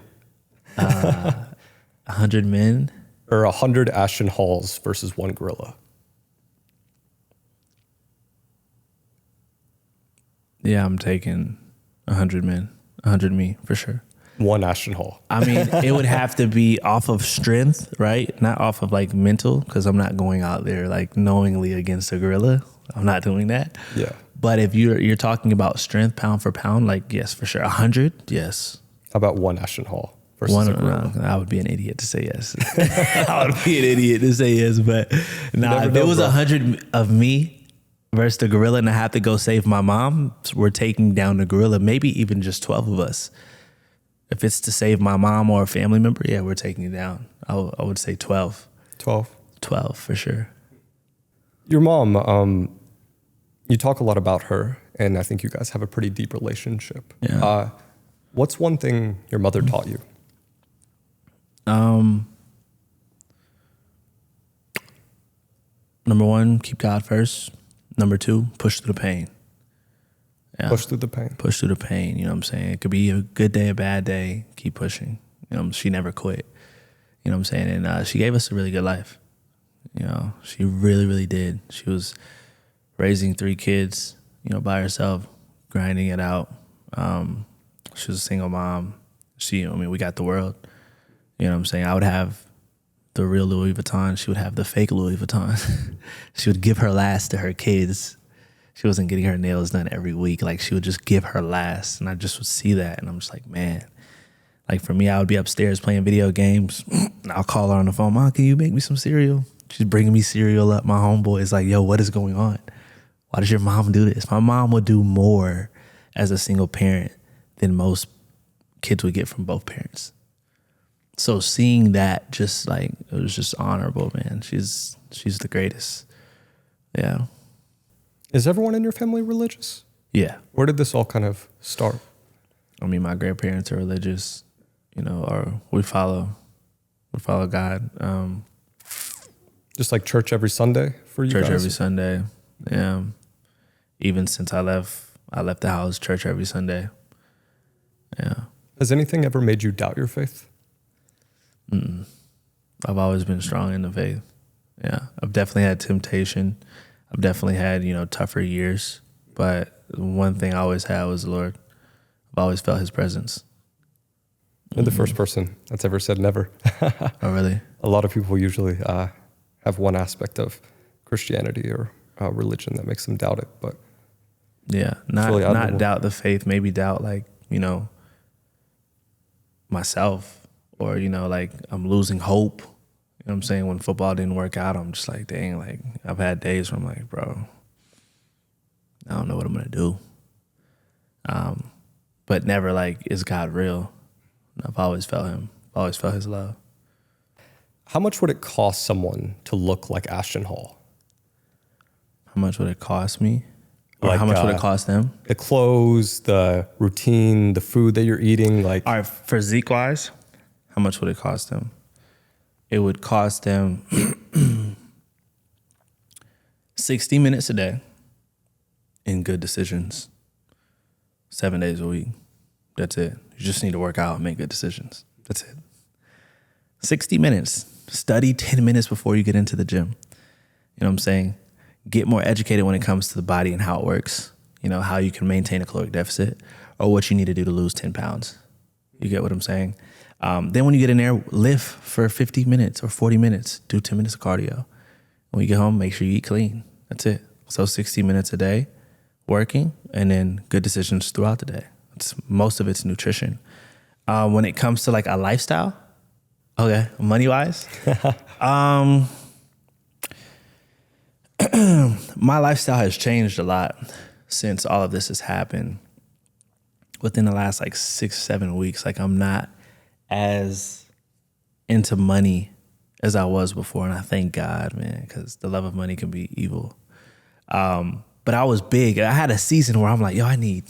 100 men? Or 100 Ashton Halls versus one gorilla. Yeah, I'm taking 100 men. 100 me, for sure. One Ashton Hall. I mean, it would have to be off of strength, right? Not off of like mental, because I'm not going out there like knowingly against a gorilla. I'm not doing that. Yeah. But if you're talking about strength pound for pound, like, yes, for sure. 100, yes. How about one Ashton Hall versus a gorilla? I would be an idiot to say yes. I would be an idiot to say yes, but if it was 100 of me versus the gorilla and I have to go save my mom, we're taking down the gorilla, maybe even just 12 of us. If it's to save my mom or a family member, yeah, we're taking it down. I would say 12. 12? 12, for sure. Your mom, you talk a lot about her, and I think you guys have a pretty deep relationship. Yeah. What's one thing your mother taught you? Number one, keep God first. Number two, push through the pain. Yeah. Push through the pain. Push through the pain, you know what I'm saying? It could be a good day, a bad day, keep pushing. You know, she never quit. You know what I'm saying? And she gave us a really good life. You know, she really, really did. She was raising 3 kids, you know, by herself, grinding it out. She was a single mom. We got the world. You know what I'm saying? I would have the real Louis Vuitton. She would have the fake Louis Vuitton. She would give her last to her kids. She wasn't getting her nails done every week. Like, she would just give her last. And I just would see that. And I'm just like, man. Like, for me, I would be upstairs playing video games. And I'll call her on the phone. Mom, can you make me some cereal? She's bringing me cereal up. My homeboy is like, yo, what is going on? Why does your mom do this? My mom would do more as a single parent than most kids would get from both parents. So seeing that, just like, it was just honorable, man. She's the greatest. Yeah. Is everyone in your family religious? Yeah. Where did this all kind of start? I mean, my grandparents are religious, you know, or we follow God. Just like church every Sunday for you guys? Church every Sunday. Yeah. Even since I left the house, church every Sunday. Yeah. Has anything ever made you doubt your faith? I've always been strong in the faith. Yeah. I've definitely had temptation. I've definitely had, you know, tougher years. But one thing I always had was the Lord. I've always felt his presence. You're the first person that's ever said never. Oh, really? A lot of people usually have one aspect of Christianity or religion that makes them doubt it. But yeah, not doubt the faith, maybe doubt, like, you know, myself, or, you know, like, I'm losing hope. You know what I'm saying? When football didn't work out, I'm just like, dang, like, I've had days where I'm like, bro, I don't know what I'm going to do. But never like, is God real? I've always felt him, always felt his love. How much would it cost someone to look like Ashton Hall? How much would it cost me? Or Like, how much would it cost them? The clothes, the routine, the food that you're eating. Like, All right, physique-wise, how much would it cost them? It would cost them 60 minutes a day in good decisions. 7 days a week. That's it. You just need to work out and make good decisions. That's it. 60 minutes. Study 10 minutes before you get into the gym. You know what I'm saying? Get more educated when it comes to the body and how it works. You know, how you can maintain a caloric deficit or what you need to do to lose 10 pounds. You get what I'm saying? Then when you get in there, lift for 50 minutes or 40 minutes. Do 10 minutes of cardio. When you get home, make sure you eat clean. That's it. So 60 minutes a day working and then good decisions throughout the day. Most of it's nutrition. When it comes to like a lifestyle, okay, money-wise, my lifestyle has changed a lot since all of this has happened. Within the last like 6-7 weeks, like I'm not as into money as I was before, and I thank God, man, because the love of money can be evil. But I was big. I had a season where I'm like, yo, I need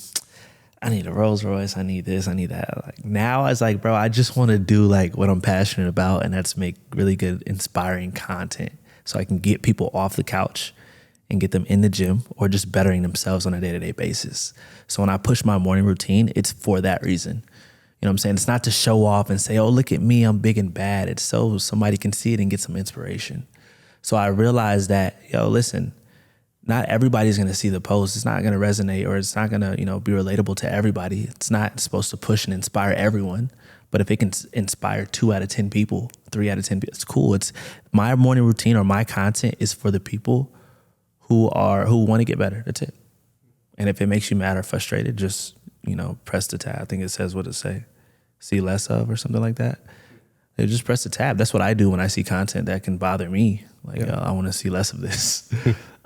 a Rolls Royce. I need this. I need that. Like now it's like, bro, I just want to do like what I'm passionate about, and that's make really good, inspiring content so I can get people off the couch and get them in the gym or just bettering themselves on a day-to-day basis. So when I push my morning routine, it's for that reason. You know what I'm saying? It's not to show off and say, oh, look at me, I'm big and bad. It's so somebody can see it and get some inspiration. So I realized that, yo, listen, not everybody's going to see the post. It's not going to resonate, or it's not going to, be relatable to everybody. It's not supposed to push and inspire everyone. But if it can inspire 2 out of 10 people, 3 out of 10 people, it's cool. It's my morning routine or my content is for the people who want to get better. That's it. And if it makes you mad or frustrated, just, press the tab. I think it says what it say, see less of or something like that. They just press the tab. That's what I do when I see content that can bother me. Like, I want to see less of this.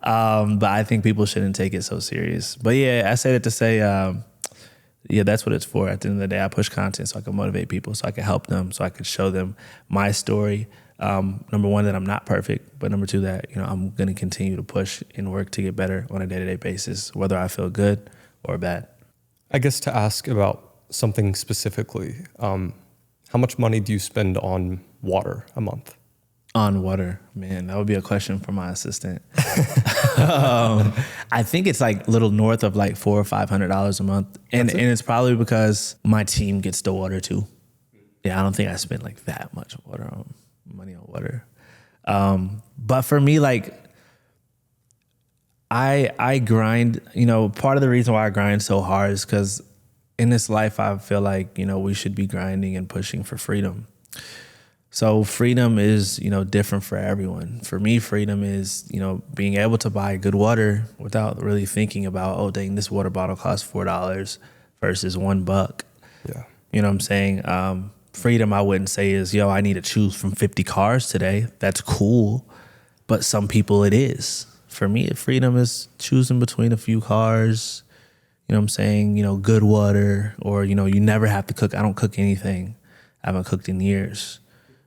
But I think people shouldn't take it so serious. But yeah, I say that to say, that's what it's for. At the end of the day, I push content so I can motivate people, so I can help them, so I can show them my story. Number one, that I'm not perfect, but number two, that, I'm going to continue to push and work to get better on a day-to-day basis, whether I feel good or bad. I guess to ask about something specifically, how much money do you spend on water a month? On water, man, that would be a question for my assistant. I think it's like a little north of like $400 or $500 a month. And it's probably because my team gets the water too. Yeah, I don't think I spend like that much money on water. But for me, like I grind, part of the reason why I grind so hard is because in this life, I feel like, we should be grinding and pushing for freedom. So freedom is, different for everyone. For me, freedom is, being able to buy good water without really thinking about, oh, dang, this water bottle costs $4 versus $1. Yeah. You know what I'm saying? Freedom, I wouldn't say is, I need to choose from 50 cars today. That's cool. But some people it is. For me, freedom is choosing between a few cars, you know what I'm saying? Good water, or, you never have to cook. I don't cook anything. I haven't cooked in years.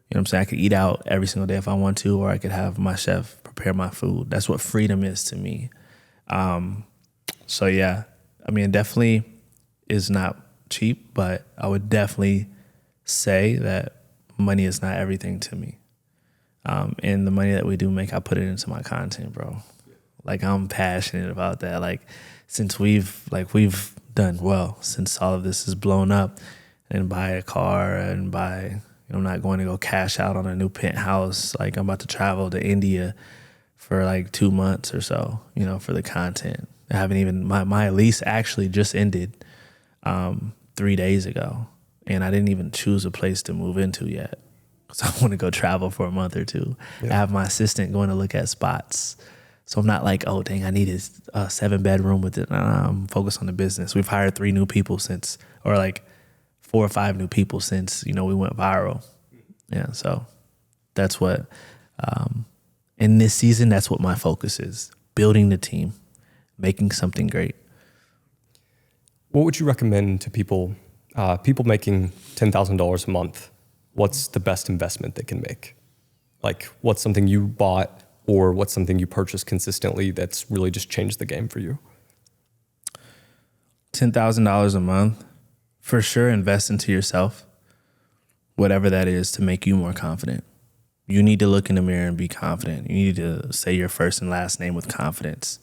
You know what I'm saying? I could eat out every single day if I want to, or I could have my chef prepare my food. That's what freedom is to me. So yeah, it definitely is not cheap, but I would definitely say that money is not everything to me. And the money that we do make, I put it into my content, bro. Like I'm passionate about that. Like since we've done well, since all of this is blown up, and buy a car and buy, I'm not going to go cash out on a new penthouse. Like I'm about to travel to India for like 2 months or so, for the content. I haven't even, my lease actually just ended 3 days ago, and I didn't even choose a place to move into yet. So I want to go travel for a month or two. Yeah. I have my assistant going to look at spots. So I'm not like, oh, dang, I need a 7-bedroom with it. I'm focused on the business. We've hired 3 new people since, or like 4 or 5 new people since, we went viral. Yeah, so that's what, in this season, that's what my focus is. Building the team, making something great. What would you recommend to people making $10,000 a month? What's the best investment they can make? Like what's something you bought or what's something you purchased consistently that's really just changed the game for you? $10,000 a month. For sure, invest into yourself, whatever that is, to make you more confident. You need to look in the mirror and be confident. You need to say your first and last name with confidence.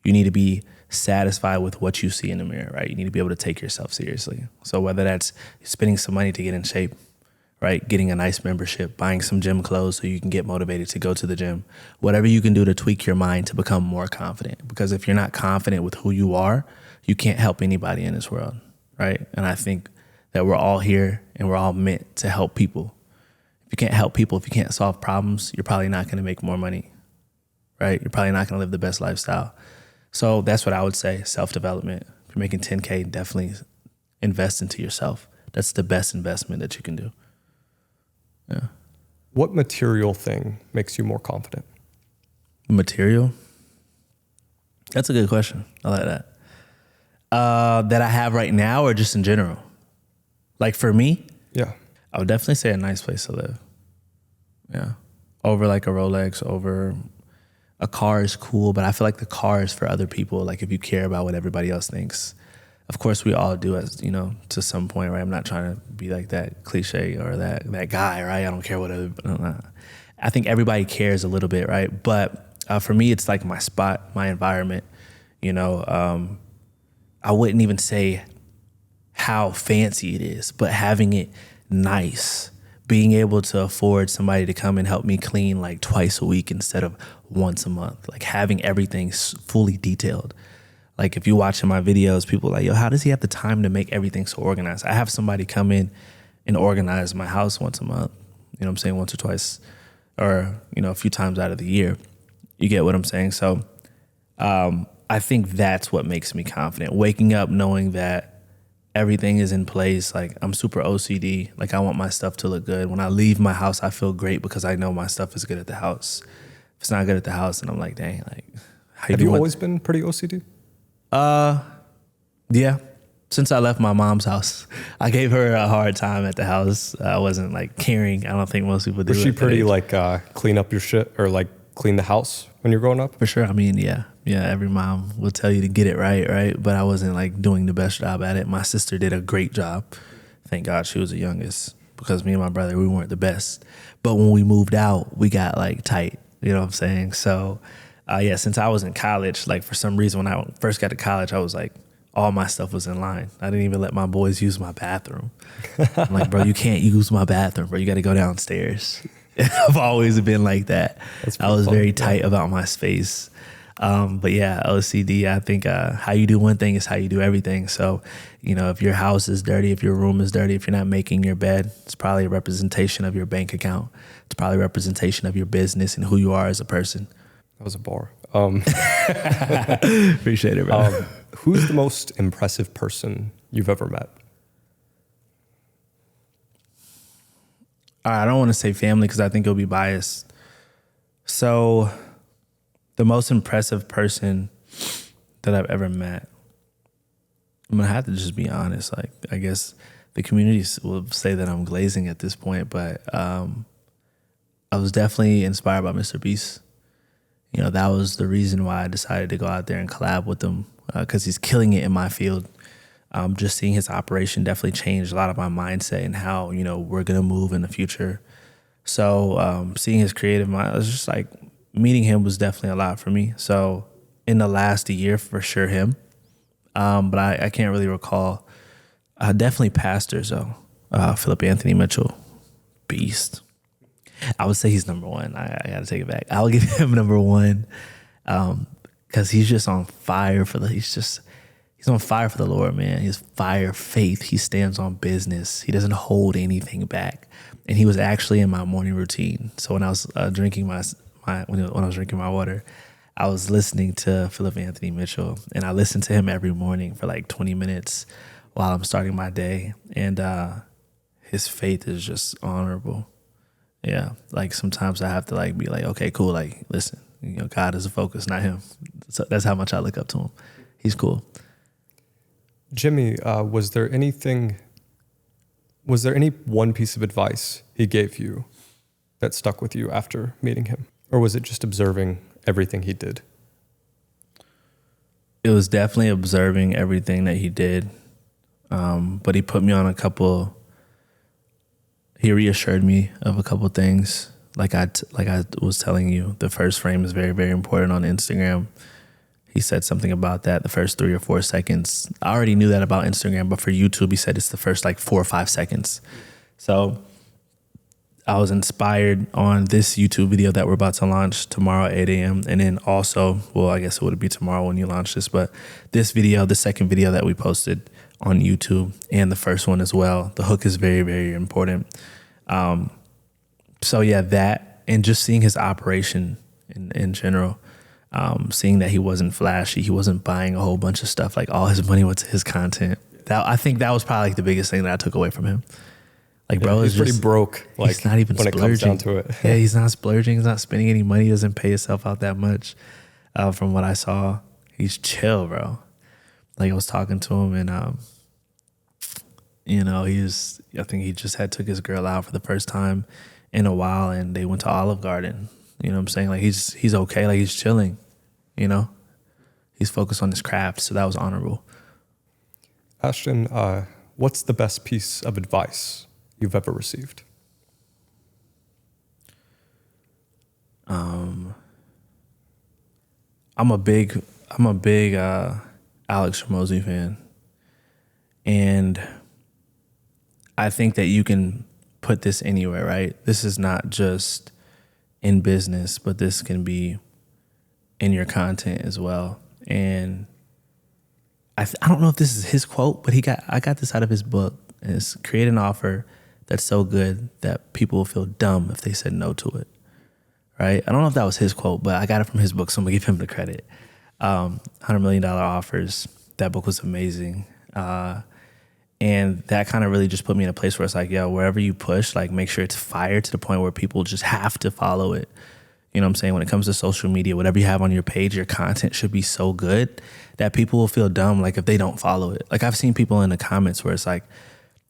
you need to be satisfied with what you see in the mirror, right? You need to be able to take yourself seriously. So whether that's spending some money to get in shape, right? Getting a nice membership, buying some gym clothes so you can get motivated to go to the gym, whatever you can do to tweak your mind to become more confident. Because if you're not confident with who you are, you can't help anybody in this world, right? And I think that we're all here and we're all meant to help people. If you can't help people, if you can't solve problems, you're probably not going to make more money, right? You're probably not going to live the best lifestyle. So that's what I would say, self-development. If you're making $10K, definitely invest into yourself. That's the best investment that you can do. Yeah. What material thing makes you more confident? Material? That's a good question. I like that. That I have right now or just in general? Like for me? Yeah. I would definitely say a nice place to live. Yeah. Over like a Rolex, over a car is cool, but I feel like the car is for other people. Like if you care about what everybody else thinks. Of course we all do, as you know, to some point, right? I'm not trying to be like that cliche or that guy, right? I don't care what I think everybody cares a little bit, right? But for me, it's like my spot, my environment. You know, I wouldn't even say how fancy it is, but having it nice, being able to afford somebody to come and help me clean like twice a week instead of once a month, like having everything fully detailed. Like if you watching my videos, people are like, yo, how does he have the time to make everything so organized? I have somebody come in and organize my house once a month, you know what I'm saying, once or twice, or, you know, a few times out of the year. You get what I'm saying? So I think that's what makes me confident. Waking up knowing that everything is in place. Like I'm super OCD. Like I want my stuff to look good. When I leave my house, I feel great because I know my stuff is good at the house. If it's not good at the house, then I'm like, dang, like, how Have you always been pretty OCD? Yeah. Since I left my mom's house, I gave her a hard time at the house. I wasn't like caring. I don't think most people do. Was she pretty like clean up your shit or like clean the house when you're growing up? For sure. I mean, yeah. Every mom will tell you to get it right? But I wasn't like doing the best job at it. My sister did a great job. Thank God she was the youngest because me and my brother, we weren't the best. But when we moved out, we got like tight. You know what I'm saying? So, yeah, since I was in college, like for some reason when I first got to college, I was like, all my stuff was in line. I didn't even let my boys use my bathroom. I'm like, bro, you can't use my bathroom, bro. You got to go downstairs. I've always been like that. I was very tight about my space. But yeah, OCD, I think how you do one thing is how you do everything. So, you know, if your house is dirty, if your room is dirty, if you're not making your bed, it's probably a representation of your bank account. It's probably a representation of your business and who you are as a person. That was a bar. Appreciate it, bro. Who's the most impressive person you've ever met? I don't want to say family because I think it'll be biased. So the most impressive person that I've ever met, I'm going to have to just be honest. Like, I guess the community will say that I'm glazing at this point, but I was definitely inspired by Mr. Beast. You know, that was the reason why I decided to go out there and collab with him because he's killing it in my field. Just seeing his operation definitely changed a lot of my mindset and how, you know, we're going to move in the future. So seeing his creative mind, I was just like, meeting him was definitely a lot for me. So in the last year, for sure him. But I can't really recall. Definitely pastors, though. Philip Anthony Mitchell, beast. I would say he's number one. I got to take it back. I'll give him number one because he's just on fire for he's on fire for the Lord, man. He's fire faith. He stands on business. He doesn't hold anything back. And he was actually in my morning routine. So when I was drinking when I was drinking my water, I was listening to Philip Anthony Mitchell, and I listened to him every morning for like 20 minutes while I'm starting my day. And his faith is just honorable. Yeah, like sometimes I have to like be like, okay, cool. Like, listen, you know, God is the focus, not him. So that's how much I look up to him. He's cool. Jimmy, was there any one piece of advice he gave you that stuck with you after meeting him? Or was it just observing everything he did? It was definitely observing everything that he did. But he put me on he reassured me of a couple things. Like I was telling you, the first frame is very, very important on Instagram. He said something about that, the first 3 or 4 seconds. I already knew that about Instagram, but for YouTube, he said it's the first like 4 or 5 seconds. So I was inspired on this YouTube video that we're about to launch tomorrow at 8 a.m. And then also, well, I guess it would be tomorrow when you launch this, but this video, the second video that we posted on YouTube and the first one as well, the hook is very, very important. So yeah, that, and just seeing his operation in general, seeing that he wasn't flashy, he wasn't buying a whole bunch of stuff, like all his money went to his content. I think that was probably like the biggest thing that I took away from him. Like, bro, he's pretty broke. Like, he's not even when splurging. It comes down to it. Yeah, he's not splurging. He's not spending any money. He doesn't pay himself out that much. From what I saw, he's chill, bro. Like, I was talking to him, and I think he just took his girl out for the first time in a while, and they went to Olive Garden. You know what I'm saying? Like, he's okay. Like, he's chilling. You know, he's focused on his craft, so that was honorable. Ashton, what's the best piece of advice you've ever received? I'm a big Alex Hormozi fan, and I think that you can put this anywhere, right? This is not just in business, but this can be in your content as well. And I don't know if this is his quote, but I got this out of his book. And it's create an offer that's so good that people will feel dumb if they said no to it, right? I don't know if that was his quote, but I got it from his book, so I'm gonna give him the credit. $100 million offers. That book was amazing. And that kind of really just put me in a place where it's like, yo, wherever you push, like make sure it's fire to the point where people just have to follow it. You know what I'm saying? When it comes to social media, whatever you have on your page, your content should be so good that people will feel dumb like if they don't follow it. Like I've seen people in the comments where it's like,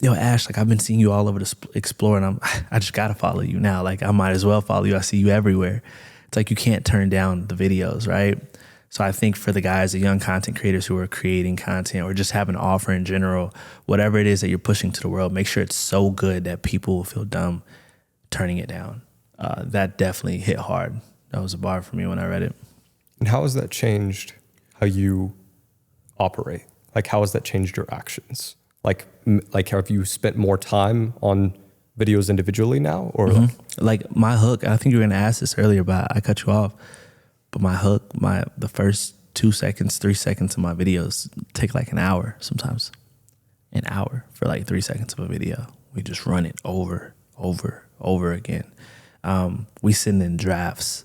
yo, Ash, like I've been seeing you all over the Explore and I just got to follow you now. Like I might as well follow you. I see you everywhere. It's like you can't turn down the videos, right? So I think for the guys, the young content creators who are creating content or just have an offer in general, whatever it is that you're pushing to the world, make sure it's so good that people will feel dumb turning it down. That definitely hit hard. That was a bar for me when I read it. And how has that changed how you operate? Like, how has that changed your actions? Like have you spent more time on videos individually now? Or like my hook, I think you were going to ask this earlier, but I cut you off. But my hook, the first 2 seconds, 3 seconds of my videos take like an hour sometimes. An hour for like 3 seconds of a video. We just run it over again. We send in drafts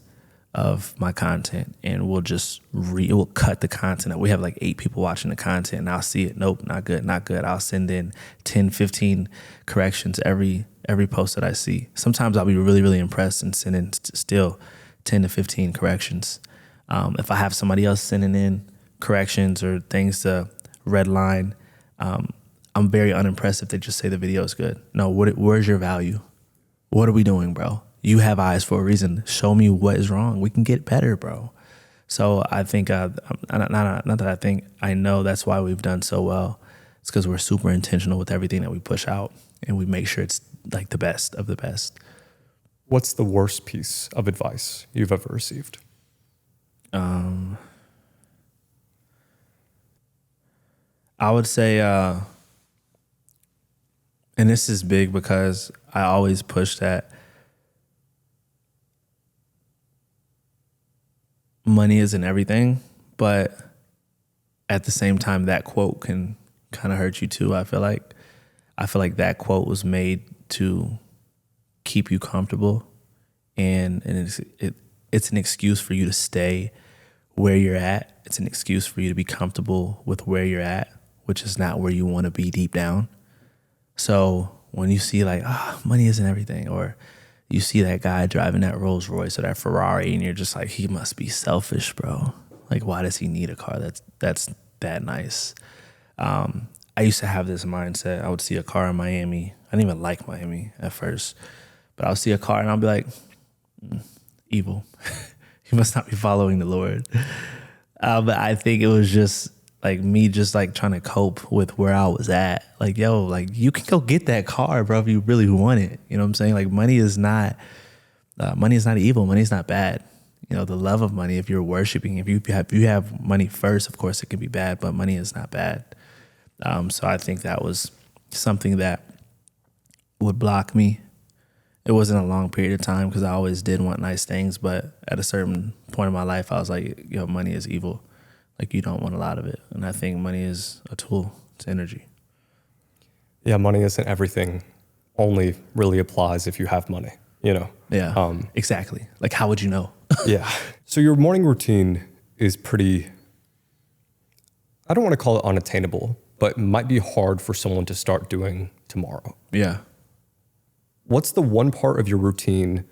of my content and we'll just we'll cut the content. We have like 8 people watching the content and I'll see it. Nope, not good. I'll send in 10, 15 corrections every post that I see. Sometimes I'll be really, really impressed and send in still 10 to 15 corrections. If I have somebody else sending in corrections or things to redline, I'm very unimpressed if they just say the video is good. No, where's your value? What are we doing, bro? You have eyes for a reason. Show me what is wrong. We can get better, bro. So I think, not that I think, I know that's why we've done so well. It's because we're super intentional with everything that we push out and we make sure it's like the best of the best. What's the worst piece of advice you've ever received? I would say, and this is big because I always push that money isn't everything, but at the same time, that quote can kind of hurt you too. I feel like that quote was made to keep you comfortable, and it's an excuse for you to stay where you're at. It's an excuse for you to be comfortable with where you're at, which is not where you want to be deep down. So when you see like, money isn't everything, or you see that guy driving that Rolls Royce or that Ferrari, and you're just like, he must be selfish, bro. Like, why does he need a car that's that nice? I used to have this mindset. I would see a car in Miami. I didn't even like Miami at first, but I would see a car and I'll be like, evil. He must not be following the Lord. But I think it was just like me just like trying to cope with where I was at. Like, yo, like you can go get that car, bro, if you really want it. You know what I'm saying? Like money is not evil. Money is not bad. You the love of money, if you're worshiping, if you have money first, of course it can be bad, but money is not bad. So I think that was something that would block me. It wasn't a long period of time because I always did want nice things, but at a certain point in my life, I was like, money is evil. Like, you don't want a lot of it. And I think money is a tool. It's energy. Yeah, money isn't everything. Only really applies if you have money, Yeah, exactly. Like, how would you know? Yeah. So your morning routine is pretty, I don't want to call it unattainable, but might be hard for someone to start doing tomorrow. Yeah. What's the one part of your routine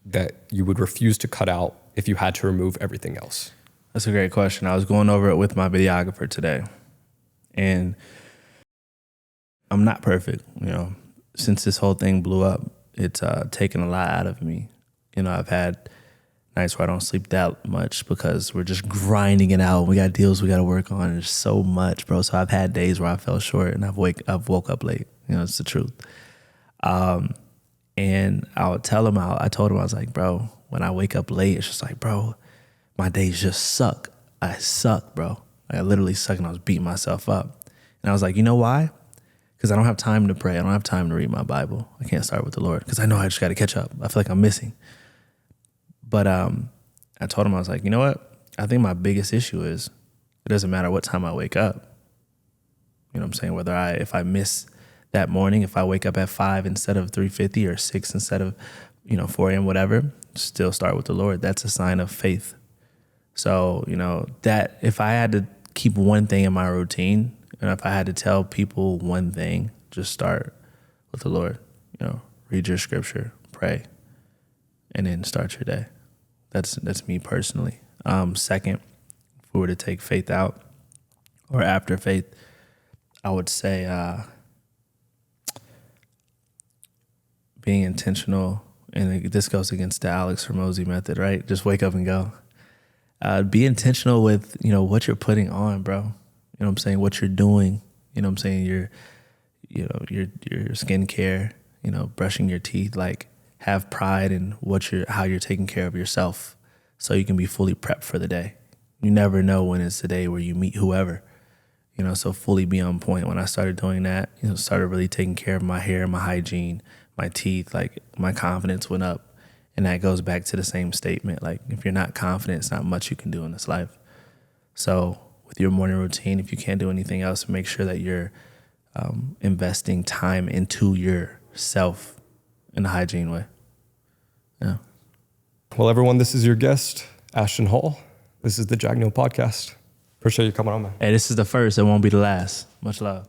that you would refuse to cut out if you had to remove everything else? That's a great question. I was going over it with my videographer today, and I'm not perfect. Since this whole thing blew up, it's taken a lot out of me. I've had nights where I don't sleep that much because we're just grinding it out. We got deals we got to work on. There's so much, bro. So I've had days where I fell short and I've woke up late. It's the truth. And I would tell him, I told him, I was like, bro, when I wake up late, it's just like, bro, my days just suck. I suck, bro. I literally suck, and I was beating myself up. And I was like, you know why? Because I don't have time to pray. I don't have time to read my Bible. I can't start with the Lord because I know I just got to catch up. I feel like I'm missing. But I told him, I was like, you know what? I think my biggest issue is it doesn't matter what time I wake up. You know what I'm saying? If I miss that morning, if I wake up at 5 instead of 3:50 or 6 instead of 4 a.m., whatever, still start with the Lord. That's a sign of faith. So, that if I had to keep one thing in my routine, and if I had to tell people one thing, just start with the Lord. Read your scripture, pray, and then start your day. That's me personally. Second, if we were to take faith out, or after faith, I would say being intentional, and this goes against the Alex Hormozi method, right? Just wake up and go. Be intentional with, what you're putting on, bro. You know what I'm saying? What you're doing. You know what I'm saying? Your skincare, brushing your teeth. Like, have pride in how you're taking care of yourself so you can be fully prepped for the day. You never know when it's the day where you meet whoever. So fully be on point. When I started doing that, started really taking care of my hair, my hygiene, my teeth, like, my confidence went up. And that goes back to the same statement. Like, if you're not confident, it's not much you can do in this life. So with your morning routine, if you can't do anything else, make sure that you're investing time into yourself in a hygiene way. Yeah. Well, everyone, this is your guest, Ashton Hall. This is the Jack Neel Podcast. Appreciate you coming on, man. Hey, this is the first. It won't be the last. Much love.